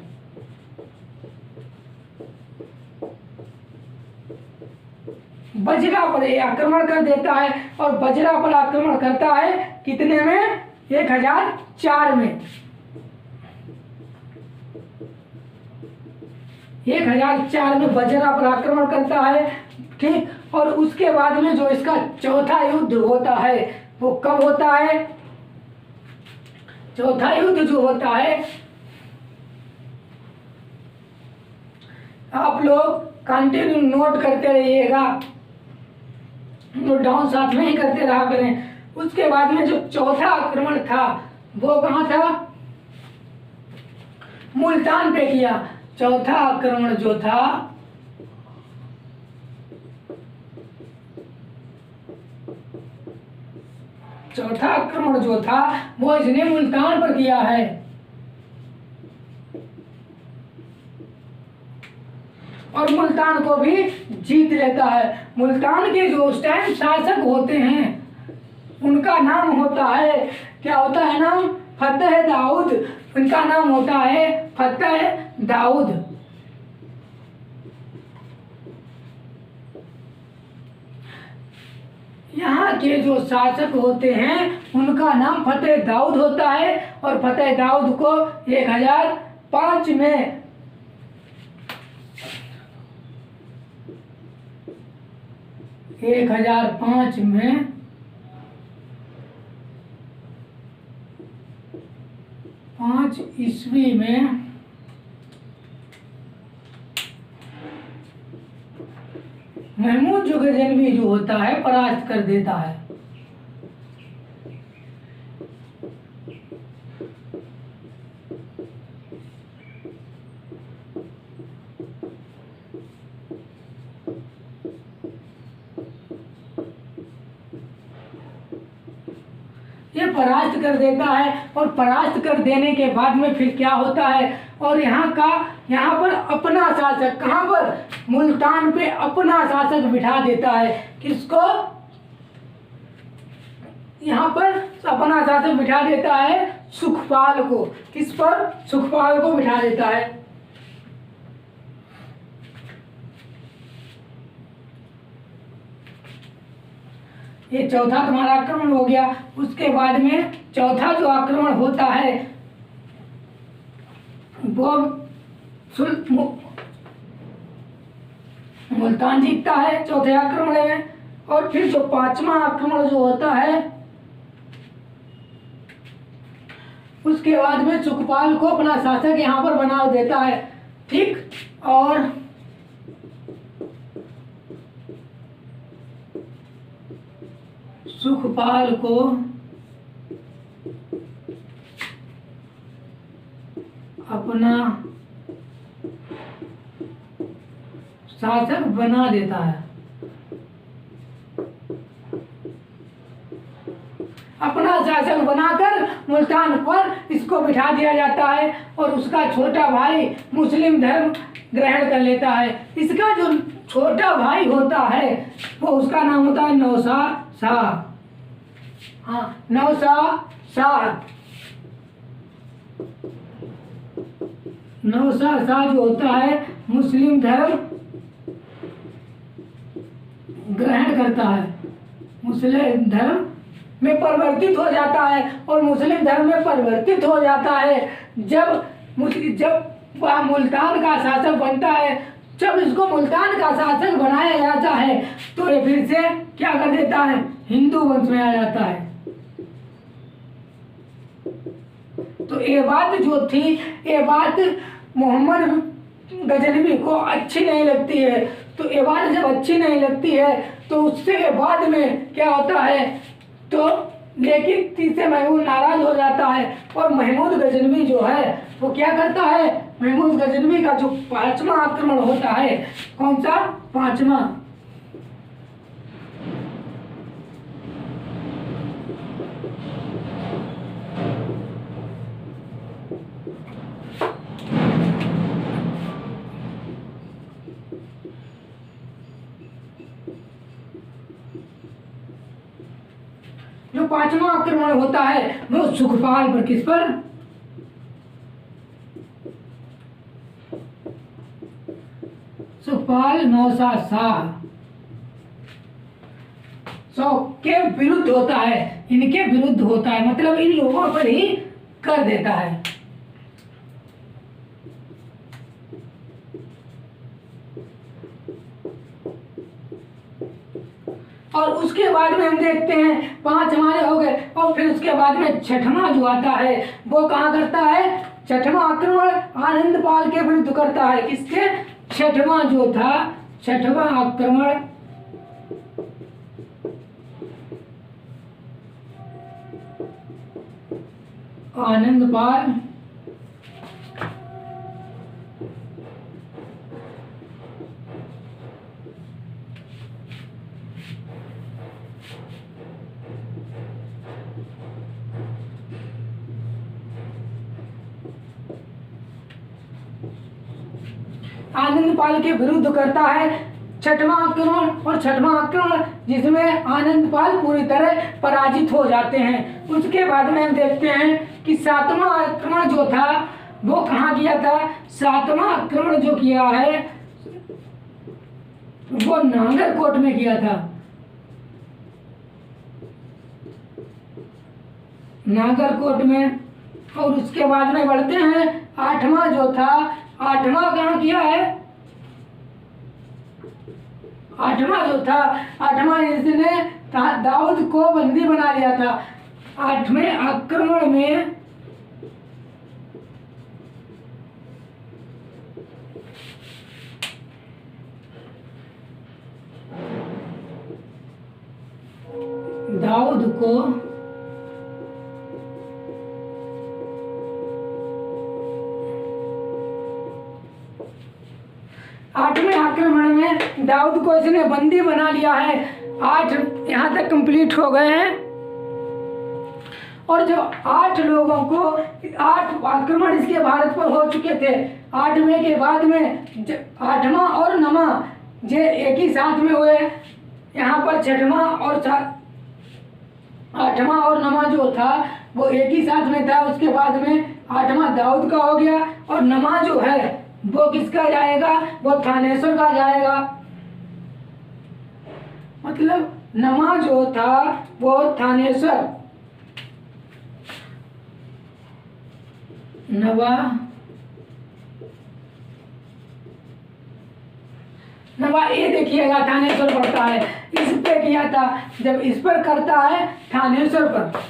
बजरा पर ये आक्रमण कर देता है और बजरा पर आक्रमण करता है कितने में? 1004 में। 1004 में बजरा पर आक्रमण करता है, ठीक। और उसके बाद में जो इसका चौथा युद्ध होता है वो कब होता है? चौथा युद्ध जो होता है, आप लोग कंटिन्यू नोट करते रहिएगा, नोट डाउन साथ में ही करते रहा करें। उसके बाद में जो चौथा आक्रमण था वो कहाँ था? मुल्तान पे किया। चौथा आक्रमण जो था वो इसने मुल्तान पर किया है। और मुल्तान को भी जीत लेता है। मुल्तान के जो उस टाइम शासक होते हैं उनका नाम होता है, क्या होता है नाम? फतेह दाऊद। उनका नाम होता है फतेह दाऊद। यहाँ के जो शासक होते हैं उनका नाम फतेह दाऊद होता है। और फतेह दाऊद को 1005 में 1005 में ईस्वी में महमूद जो गजनवी जो होता है परास्त कर देता है। ये परास्त कर देता है। और परास्त कर देने के बाद में फिर क्या होता है? और यहाँ पर अपना शासक, कहाँ पर? मुल्तान पे अपना शासक बिठा देता है। किसको? यहाँ पर अपना शासक बिठा देता है सुखपाल को। किस पर? सुखपाल को बिठा देता है। ये चौथा तुम्हारा आक्रमण हो गया। उसके बाद में चौथा जो आक्रमण होता है वो मुल्तान जीतता है चौथे आक्रमण में। और फिर जो पांचवा आक्रमण जो होता है उसके बाद में सुखपाल को अपना शासक यहाँ पर बना देता है। ठीक। और सुखपाल को अपना शासक बना देता है। अपना शासक बनाकर मुल्तान पर इसको बिठा दिया जाता है। और उसका छोटा भाई मुस्लिम धर्म ग्रहण कर लेता है। इसका जो छोटा भाई होता है वो उसका नाम होता है नौशाह शाह। हाँ, नौशाह शाह जो होता है मुस्लिम धर्म ग्रहण करता है, मुस्लिम धर्म में परिवर्तित हो जाता है। और मुस्लिम धर्म में परिवर्तित हो जाता है जब वह मुल्तान का शासक बनता है। जब इसको मुल्तान का शासक बनाया जाता है तो ये फिर से क्या कर देता है? हिंदू वंश में आ जाता है। तो ये बात जो थी, ये बात मोहम्मद गजनवी को अच्छी नहीं लगती है। तो ये बात जब अच्छी नहीं लगती है तो उससे बाद में क्या होता है? तो लेकिन तीसरे महमूद नाराज हो जाता है। और महमूद गजनवी जो है वो क्या करता है? महमूद गजनवी का जो पांचवा आक्रमण होता है, कौन सा? पांचवा। जो पांचवा आक्रमण होता है वो सुखपाल पर। किस पर? सुखपाल नौशाह शाह के विरुद्ध होता है, इनके विरुद्ध होता है, मतलब इन लोगों पर ही कर देता है। और उसके बाद में हम देखते हैं 5 हमारे हो गए, और फिर उसके बाद में छठवां जो आता है वो कहाँ करता है, छठवां आक्रमण आनंदपाल के विरुद्ध करता है। किसके, छठवां जो था, छठवां आक्रमण आनंदपाल आनंदपाल के विरुद्ध करता है छठवां आक्रमण। और छठवां आक्रमण जिसमें आनंदपाल पूरी तरह पराजित हो जाते हैं। उसके बाद में हम देखते हैं कि सातवां आक्रमण जो था वो कहाँ किया था, सातवां आक्रमण जो किया है वो नागरकोट में किया था, नागरकोट में। और उसके बाद में बढ़ते हैं, आठवां जो था, आठवां कहाँ किया है, आठवां जो था, आठवां इसने दाऊद को बंदी बना लिया था। आठवें आक्रमण में दाऊद को आठवें आक्रमण में दाऊद को इसने बंदी बना लिया है। 8 यहाँ तक कंप्लीट हो गए हैं। और जो 8 लोगों को 8 आक्रमण इसके भारत पर हो चुके थे, 8वें के बाद में 8वां और 9वां जे एक ही साथ में हुए। यहाँ पर 6वां और 8वां और 9वां जो था वो एक ही साथ में था। उसके बाद में 8वां दाऊद का हो गया, और 9वां जो है वो किसका जाएगा, वो थानेश्वर का जाएगा। मतलब 9वां जो था वो थानेश्वर, नवा ये देखिएगा थानेश्वर पड़ता है, इस पे किया था, जब इस पर करता है थानेश्वर पर।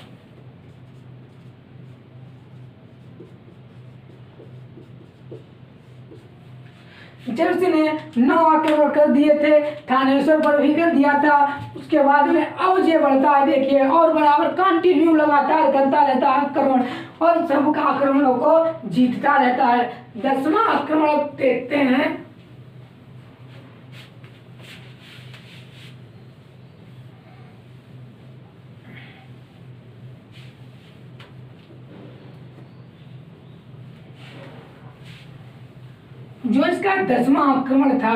जब इसने 9 आक्रमण कर दिए थे, थानेश्वर पर भी कर दिया था। उसके बाद में अब ये बढ़ता है, देखिए, और बराबर कंटिन्यू लगातार करता रहता है आक्रमण, और सब आक्रमणों को जीतता रहता है। 10वां आक्रमण देखते हैं। जो इसका 10वां आक्रमण था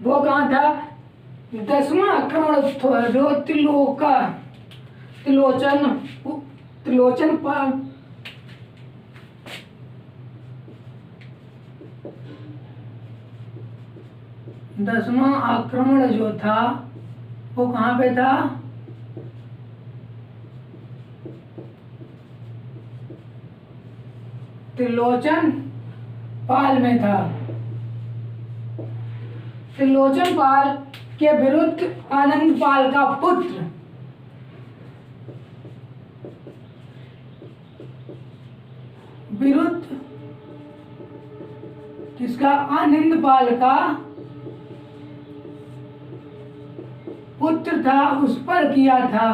वो कहाँ था, 10वां आक्रमण जो त्रिलोचन पाल, दसवां आक्रमण जो था वो कहाँ पे था, त्रिलोचन पाल में था। त्रिलोचन पाल के विरुद्ध आनंदपाल का पुत्र विरुद्ध किसका, आनंदपाल का पुत्र था, उस पर किया था।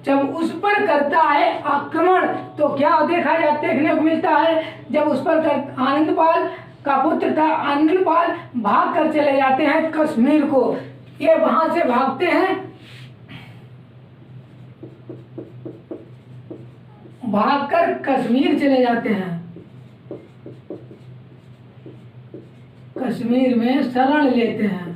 जब उस पर करता है आक्रमण तो क्या देखने को मिलता है, जब उस पर आनंदपाल का पुत्र था, आनंदपाल भाग कर चले जाते हैं कश्मीर को। ये वहां से भागते हैं, भागकर कश्मीर चले जाते हैं, कश्मीर में शरण लेते हैं।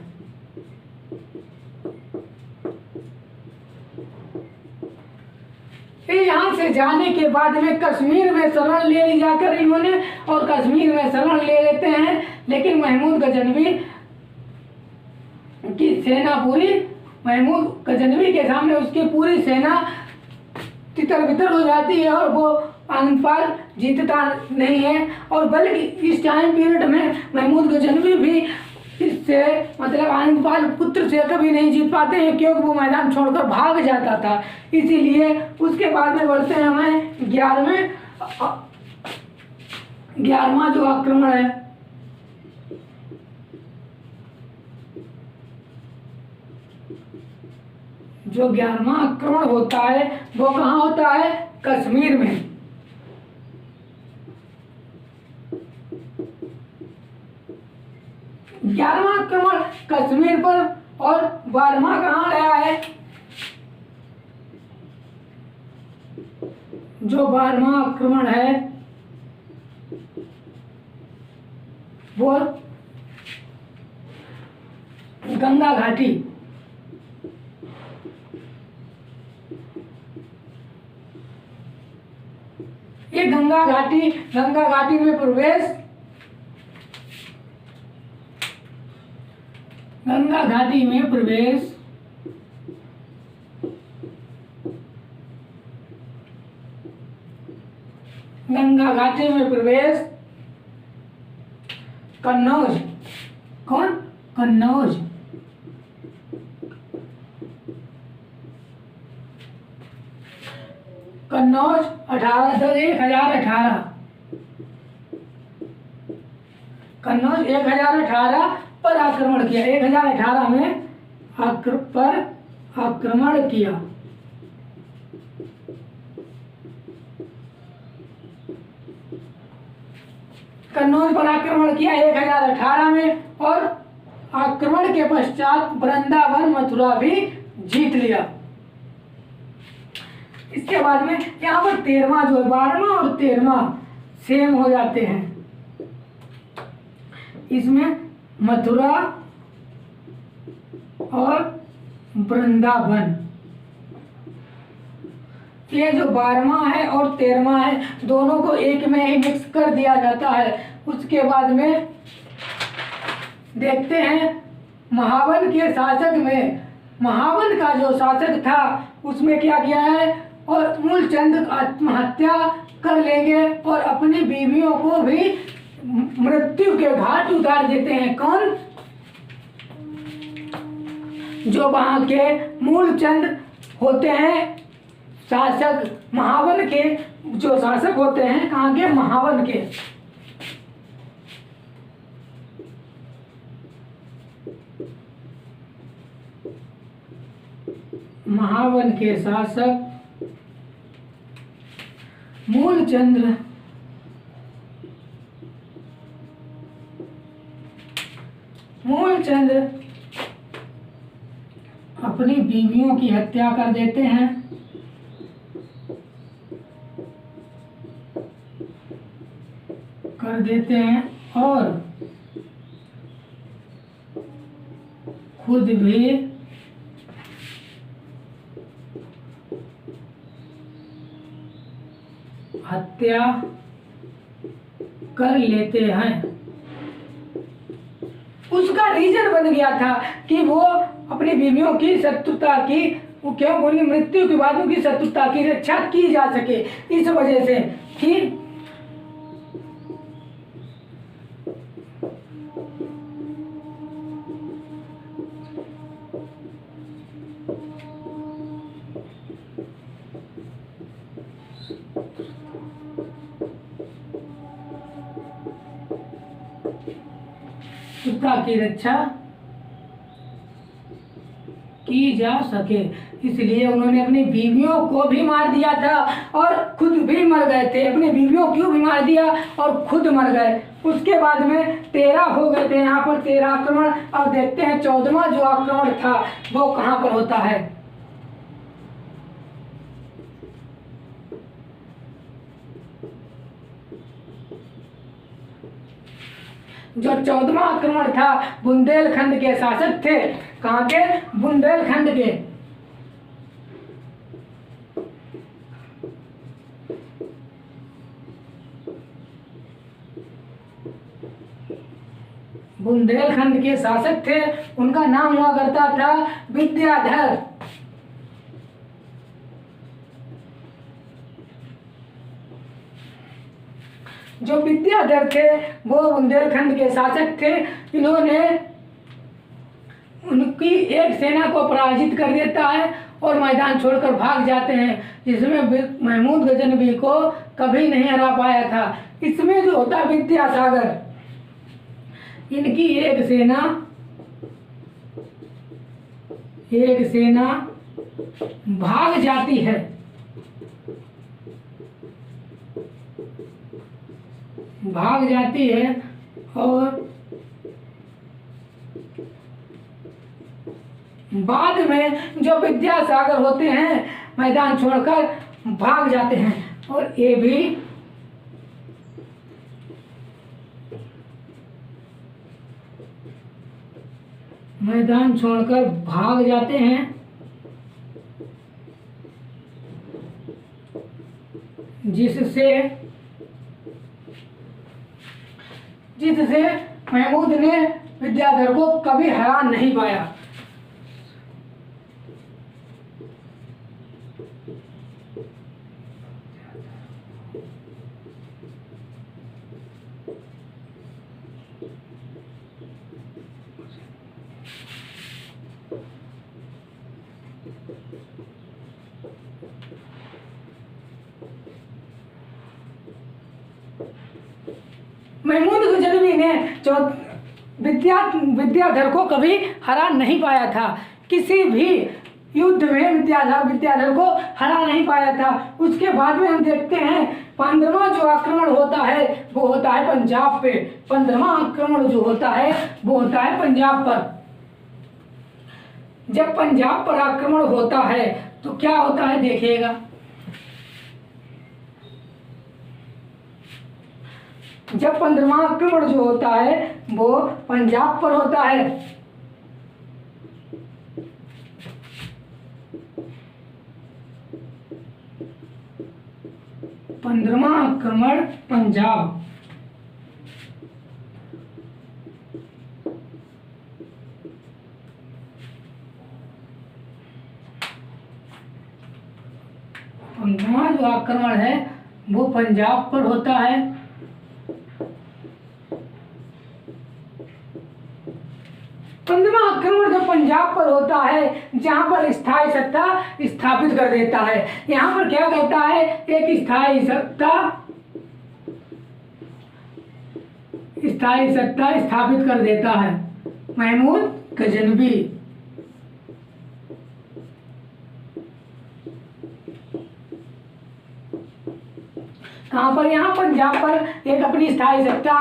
यहाँ से जाने के बाद में कश्मीर में शरण ले ली जाकर इन्होंने, और कश्मीर में शरण ले लेते हैं। लेकिन महमूद गजनवी की सेना पूरी, महमूद गजनवी के सामने उसकी पूरी सेना तितर बितर हो जाती है, और वो आनंदपाल जीतता नहीं है, और बल्कि इस टाइम पीरियड में महमूद गजनवी भी इससे मतलब आनंदपाल पुत्र से कभी नहीं जीत पाते हैं, क्योंकि वो मैदान छोड़कर भाग जाता था। इसीलिए उसके बाद में बढ़ते हैं हमें 11वां जो आक्रमण है, जो 11वां आक्रमण होता है वो कहाँ होता है? कश्मीर में। 11वां आक्रमण कश्मीर पर, और 12वां कहाँ आया है? जो 12वां आक्रमण है वो गंगा घाटी। ये गंगा घाटी में प्रवेश, गंगा घाटी में प्रवेश कन्नौज। कौन? कन्नौज। कन्नौज 1018। कन्नौज 1018 पर आक्रमण किया। 1018 में आक्रमण किया। कन्नौज पर आक्रमण किया 1018 में, और आक्रमण के पश्चात वृंदावन मथुरा भी जीत लिया। इसके बाद में यहाँ पर 13वां जो 12वां और 13वां सेम हो जाते हैं। इसमें मथुरा और वृंदावन, ये जो 12वां है और 13वां है दोनों को एक में ही मिक्स कर दिया जाता है। उसके बाद में देखते हैं महावन के शासक में, महावन का जो शासक था उसमें क्या किया है, और मूलचंद आत्महत्या कर लेंगे और अपनी बीवियों को भी मृत्यु के घाट उतार देते हैं। कौन? जो वहां के मूलचंद होते हैं शासक, महावन के जो शासक होते हैं, कहाँ के? महावन के। महावन के शासक मूलचंद अपनी बीवियों की हत्या कर देते हैं और खुद भी हत्या कर लेते हैं। उसका रीजन बन गया था कि वो अपनी बीवियों की शत्रुता की, वो क्यों, उनकी मृत्यु के बाद उनकी शत्रुता की रक्षा की जा सके, इस वजह से कि शत्रुता की रक्षा की जा सके, इसलिए उन्होंने अपनी बीवियों को भी मार दिया था और खुद भी मर गए थे। अपनी बीवियों को भी मार दिया और खुद मर गए। उसके बाद में 13 हो गए थे यहाँ पर, 13 आक्रमण। अब देखते हैं 14वां जो आक्रमण था वो कहाँ पर होता है। जो 14वां आक्रमण था बुंदेलखंड के शासक थे। कहाँ के? बुंदेलखंड के। बुंदेलखंड के शासक थे, उनका नाम हुआ करता था विद्याधर। जो विद्याधर थे वो बुंदेलखंड के शासक थे। इन्होंने उनकी एक सेना को पराजित कर देता है और मैदान छोड़कर भाग जाते हैं, जिसमें महमूद गजनवी को कभी नहीं हरा पाया था। इसमें जो होता विद्यासागर, इनकी एक सेना भाग जाती है। और बाद में जो विद्यासागर होते हैं मैदान छोड़कर भाग जाते हैं, और ये भी मैदान छोड़कर भाग जाते हैं, जिससे महमूद ने विद्याधर को कभी हरा नहीं पाया। महमूद गजनवी ने जो विद्याधर को कभी हरा नहीं पाया था, किसी भी युद्ध में विद्याधर को हरा नहीं पाया था। उसके बाद में हम देखते हैं 15वां जो आक्रमण होता है वो होता है पंजाब पे। 15वां आक्रमण जो होता है वो होता है पंजाब पर। जब पंजाब पर आक्रमण होता है तो क्या होता है देखिएगा। जब 15वां आक्रमण जो होता है वो पंजाब पर होता है। पंद्रहवां आक्रमण पंजाब। पंद्रहवां जो आक्रमण है वो पंजाब पर होता है। पंद्रहवां आक्रमण जो पंजाब पर होता है, जहां पर स्थायी सत्ता स्थापित कर देता है। यहाँ पर क्या करता है, एक स्थायी सत्ता स्थापित कर देता है महमूद गजनवी। कहाँ पर, यहाँ पंजाब पर एक अपनी स्थायी सत्ता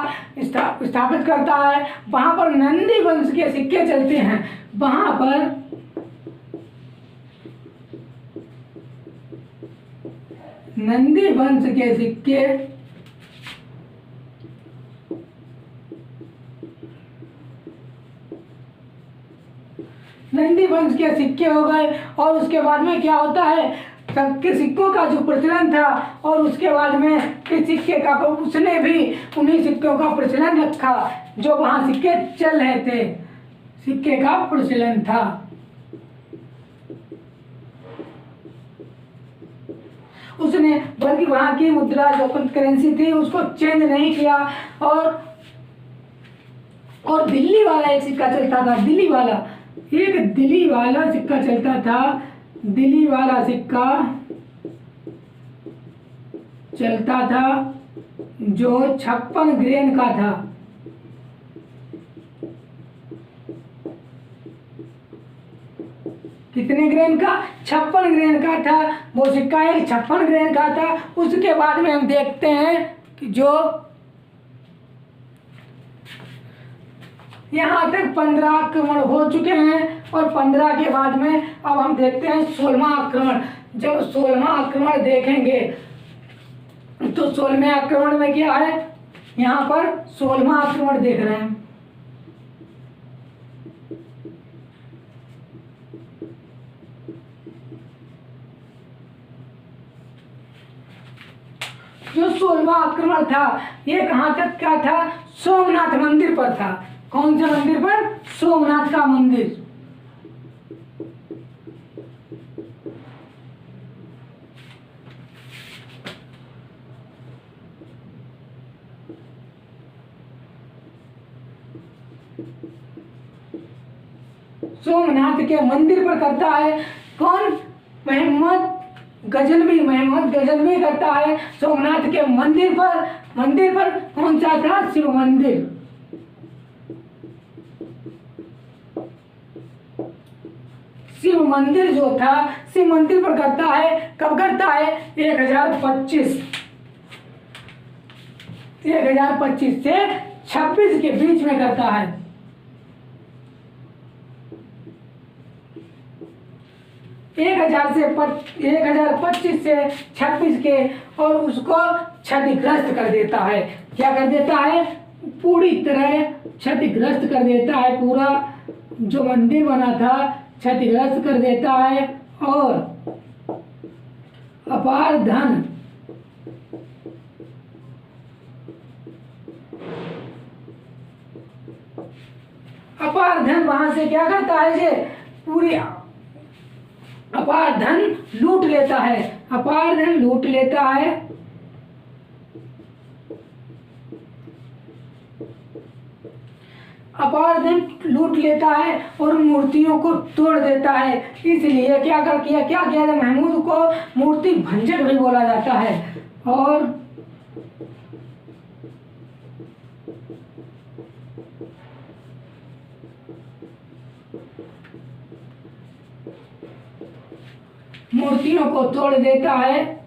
स्थापित करता है। वहां पर नंदी वंश के सिक्के चलते हैं। वहां पर नंदी वंश के सिक्के हो गए। और उसके बाद में क्या होता है, के सिक्कों का जो प्रचलन था, और उसके बाद में इस सिक्के का उसने भी उन्हीं सिक्कों का प्रचलन रखा जो वहां सिक्के चल रहे थे। सिक्के का प्रचलन था। उसने बल्कि वहां की मुद्रा जो करेंसी थी उसको चेंज नहीं किया। और दिल्ली वाला एक सिक्का चलता था। दिल्ली वाला सिक्का चलता था। दिल्ली वाला सिक्का चलता था जो 56 ग्रेन का था। कितने ग्रेन का? 56 ग्रेन का था। वो सिक्का एक 56 ग्रेन का था। उसके बाद में हम देखते हैं कि जो यहाँ तक 15 आक्रमण हो चुके हैं। और 15 के बाद में अब हम देखते हैं 16वां आक्रमण। जब 16वां आक्रमण देखेंगे तो 16वें आक्रमण में क्या है, यहाँ पर 16वां आक्रमण देख रहे हैं। जो 16वां आक्रमण था ये कहाँ तक का था? सोमनाथ मंदिर पर था। कौन से मंदिर पर? सोमनाथ का मंदिर। सोमनाथ के मंदिर पर करता है। कौन? मोहम्मद गजनवी करता है सोमनाथ के मंदिर पर कौन सा था? शिव मंदिर। शिव मंदिर जो था, शिव मंदिर पर करता है। कब करता है? 1025 से 26 के बीच में करता है। 1025 से 26 के, और उसको क्षतिग्रस्त कर देता है। क्या कर देता है? पूरी तरह क्षतिग्रस्त कर देता है। पूरा जो मंदिर बना था क्षतिग्रस्त कर देता है, और अपार धन वहां से क्या करता है? ये पूरी अपार धन लूट लेता है। अपार धन लूट लेता है, अपार धन लूट लेता है और मूर्तियों को तोड़ देता है। इसलिए क्या किया था? महमूद को मूर्ति भंजक भी बोला जाता है। और मूर्तियों को तोड़ देता है,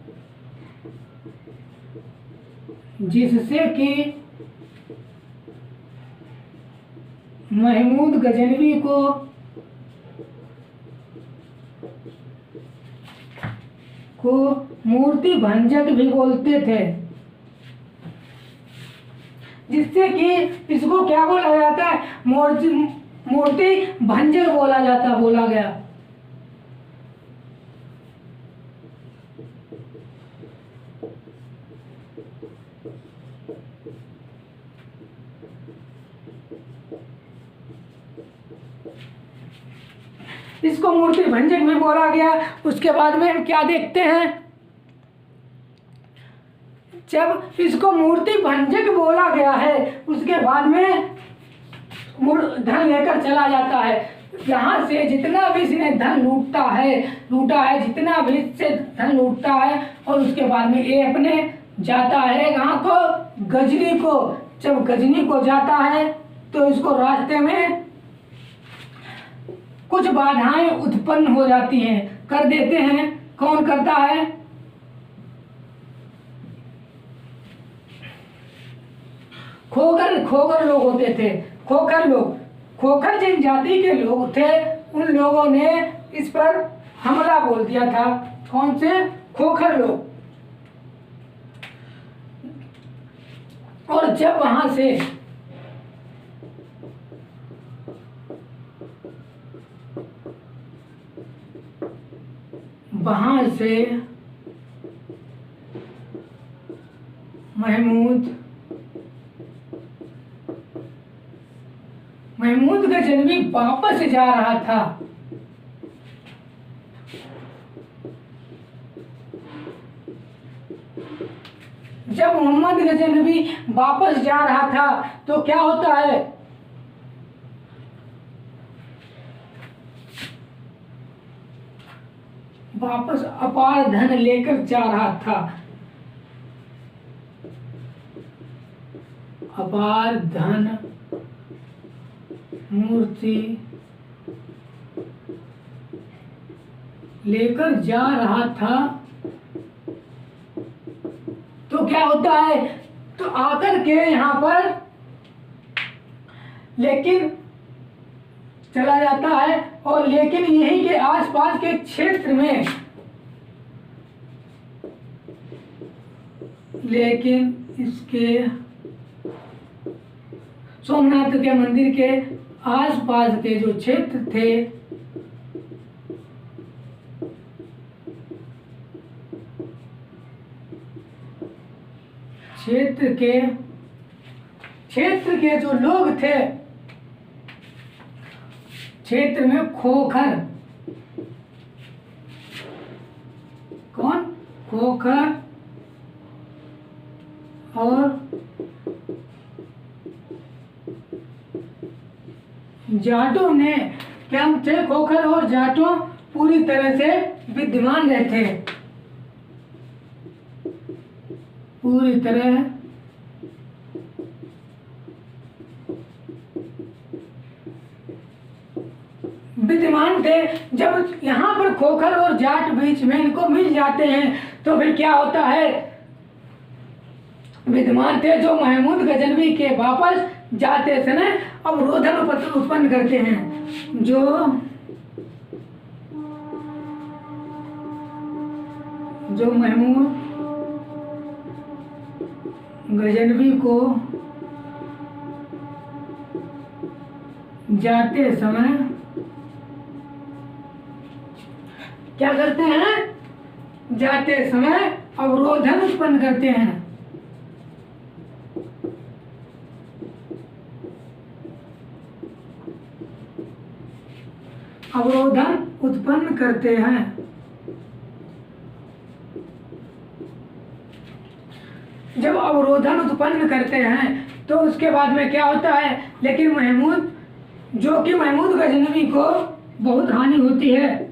जिससे कि महमूद गजनवी को मूर्ति भंजक भी बोलते थे, जिससे कि इसको क्या बोला जाता है? मूर्ति भंजक बोला गया। इसको मूर्ति भंजक भी बोला गया। उसके बाद में हम क्या देखते हैं? जब इसको मूर्ति भंजक बोला गया है, उसके बाद में धन लेकर चला जाता है। यहाँ से जितना भी इसने धन लूटा है, जितना भी इससे धन लूटता है, और उसके बाद में ये अपने जाता है कहाँ को? गजनी को। जब गजनी को जाता है तो इसको रास्ते में कुछ बाधाएं उत्पन्न हो जाती हैं, कर देते हैं। कौन करता है? खोखर लोग होते थे। खोखर जिन जाति के लोग थे, उन लोगों ने इस पर हमला बोल दिया था। कौन से? खोखर लोग। और जब वहां से महमूद गजनवी वापस जा रहा था, जब मोहम्मद गजनवी वापस जा रहा था तो क्या होता है? वापस अपार धन लेकर जा रहा था। अपार धन, मूर्ति लेकर जा रहा था, तो क्या होता है? तो आकर के यहाँ पर लेकिन चला जाता है, और लेकिन यहीं के आसपास के क्षेत्र में, लेकिन इसके सोमनाथ के मंदिर के आसपास के जो क्षेत्र थे, क्षेत्र के जो लोग थे, क्षेत्र में खोखर, कौन? खोखर और जाटों ने क्या थे, खोखर और जाटों पूरी तरह से विद्यमान रहते, पूरी तरह विद्यमान थे। जब यहाँ पर खोखर और जाट बीच में इनको मिल जाते हैं तो फिर क्या होता है, विद्यमान थे जो महमूद गजनवी के वापस जाते समय अवरोधन उत्पन्न करते हैं। जो महमूद गजनवी को जाते समय क्या करते हैं, जाते समय अवरोधन उत्पन्न करते हैं। अवरोधन उत्पन्न करते हैं। जब अवरोधन उत्पन्न करते हैं तो उसके बाद में क्या होता है, लेकिन महमूद जो कि महमूद गजनवी को बहुत हानि होती है।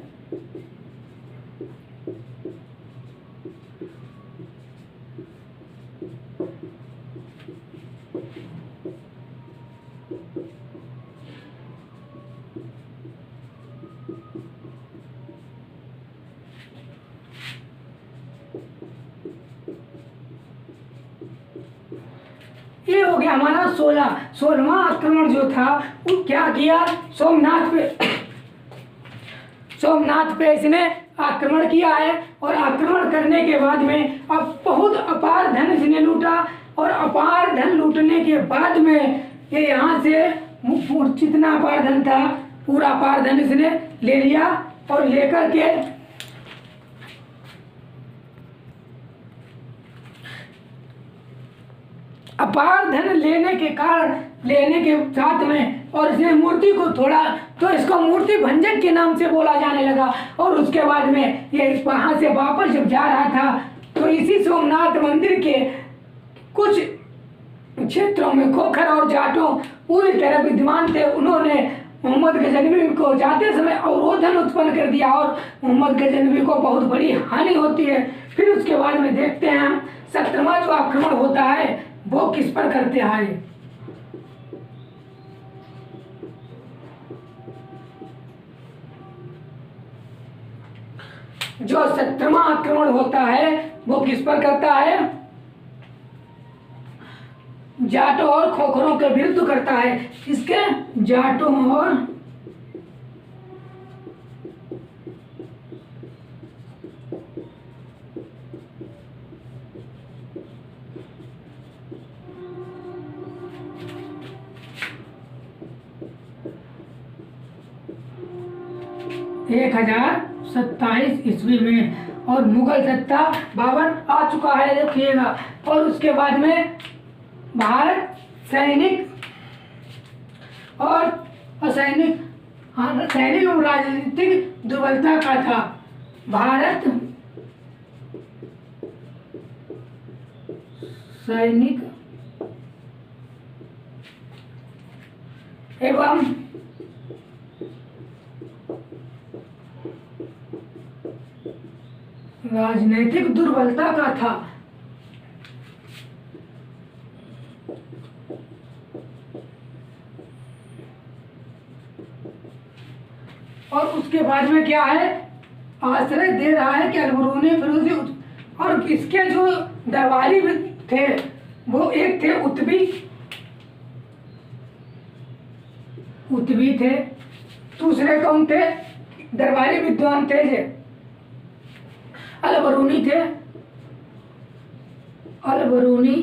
ये हो गया हमारा 16वां आक्रमण जो था वो क्या किया, सोमनाथ पे इसने आक्रमण किया है। और आक्रमण करने के बाद में अब बहुत अपार धन इसने लूटा, और अपार धन लूटने के बाद में ये यहाँ से जितना अपार धन था पूरा अपार धन इसने ले लिया, और लेकर के अपार धन लेने के साथ में और इसने मूर्ति को तोड़ा तो इसको मूर्ति भंजक के नाम से बोला जाने लगा। और उसके बाद में ये वहां से वापस जब जा रहा था तो इसी सोमनाथ मंदिर के कुछ क्षेत्रों में खोखर और जाटों पूरी तरह विद्यमान थे। उन्होंने मोहम्मद गजनवी को जाते समय अवरोधन उत्पन्न कर दिया और मोहम्मद गजनवी को बहुत बड़ी हानि होती है। फिर उसके बाद में देखते हैं हम 17वां जो आक्रमण होता है वो किस पर करते हैं। जो 17वां आक्रमण होता है वो किस पर करता है, जाटों और खोखरों के विरुद्ध करता है। इसके जाटों और एक 1027 ईस्वी में, और मुगल सत्ता बाबर आ चुका है देखिएगा। और उसके बाद में भारत सैनिक और असैनिक सैनिक और राजनीतिक दुर्बलता का था। भारत सैनिक एवं राजनीतिक दुर्बलता का था। और उसके बाद में क्या है, आश्रय दे रहा है कि अलबरूनी फिरोजी। और इसके जो दरबारी थे वो एक थे उतबी थे, दूसरे कौन थे, दरबारी विद्वान थे जे अलबरूनी थे, अलबरूनी।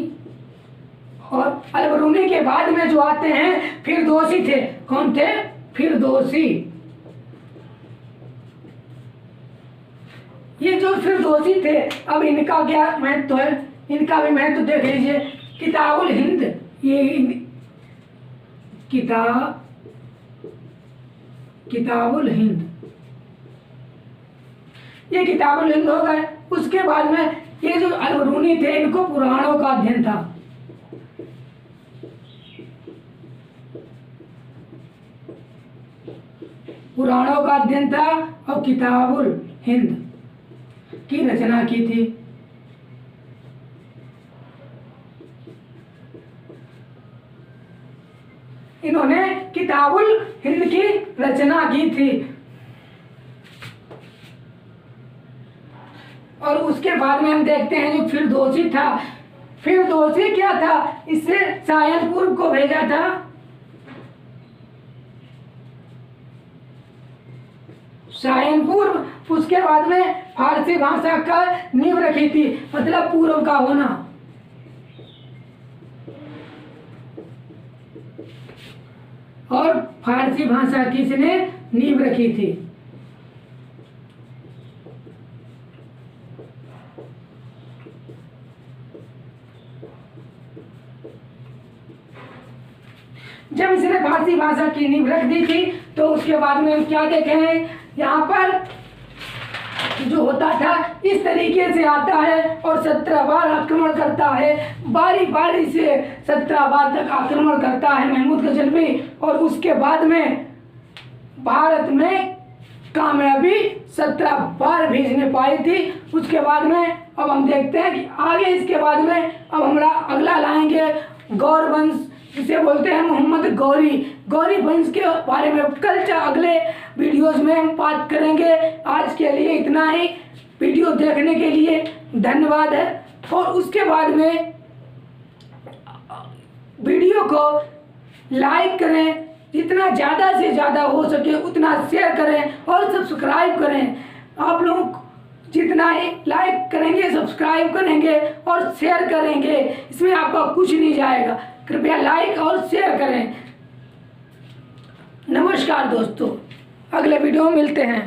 और अलबरूनी के बाद में जो आते हैं फिरदौसी थे, कौन थे, फिरदौसी। ये जो फिरदौसी थे अब इनका क्या महत्व है, इनका भी महत्व देख लीजिए। किताबुल हिंद, ये किताबुल हिंद, ये किताबुल हिंद हो गए। उसके बाद में ये जो अलबरूनी थे इनको पुराणों का अध्ययन था। पुराणों का अध्ययन था और किताबुल हिंद की रचना की थी। इन्होंने किताबुल हिंद की रचना की थी। और उसके बाद में हम देखते हैं जो फिरदौसी था। फिरदौसी क्या था? इससे सायनपुर को भेजा था। सायनपुर, उसके बाद में फारसी भाषा का नींव रखी थी, मतलब पूर्व का होना। और फारसी भाषा की इसने नींव रखी थी। जब इसने फारसी भाषा की नींव रख दी थी तो उसके बाद में हम क्या देखे हैं, यहाँ पर जो होता था इस तरीके से आता है और 17 बार आक्रमण करता है, बारी बारी से 17 बार तक आक्रमण करता है महमूद गजनवी। और उसके बाद में भारत में कामयाबी 17 बार भेजने पाई थी। उसके बाद में अब हम देखते हैं कि आगे इसके बाद में अब हमारा अगला लाएंगे गौर वंश, जिसे बोलते हैं मोहम्मद गौरी। गौरी वंश के बारे में कल अगले वीडियोस में हम बात करेंगे। आज के लिए इतना ही। वीडियो देखने के लिए धन्यवाद है। और उसके बाद में वीडियो को लाइक करें, जितना ज़्यादा से ज़्यादा हो सके उतना शेयर करें और सब्सक्राइब करें। आप लोग जितना ही लाइक करेंगे, सब्सक्राइब करेंगे और शेयर करेंगे, इसमें आपका कुछ नहीं जाएगा। कृपया लाइक और शेयर करें। नमस्कार दोस्तों, अगले वीडियो में मिलते हैं।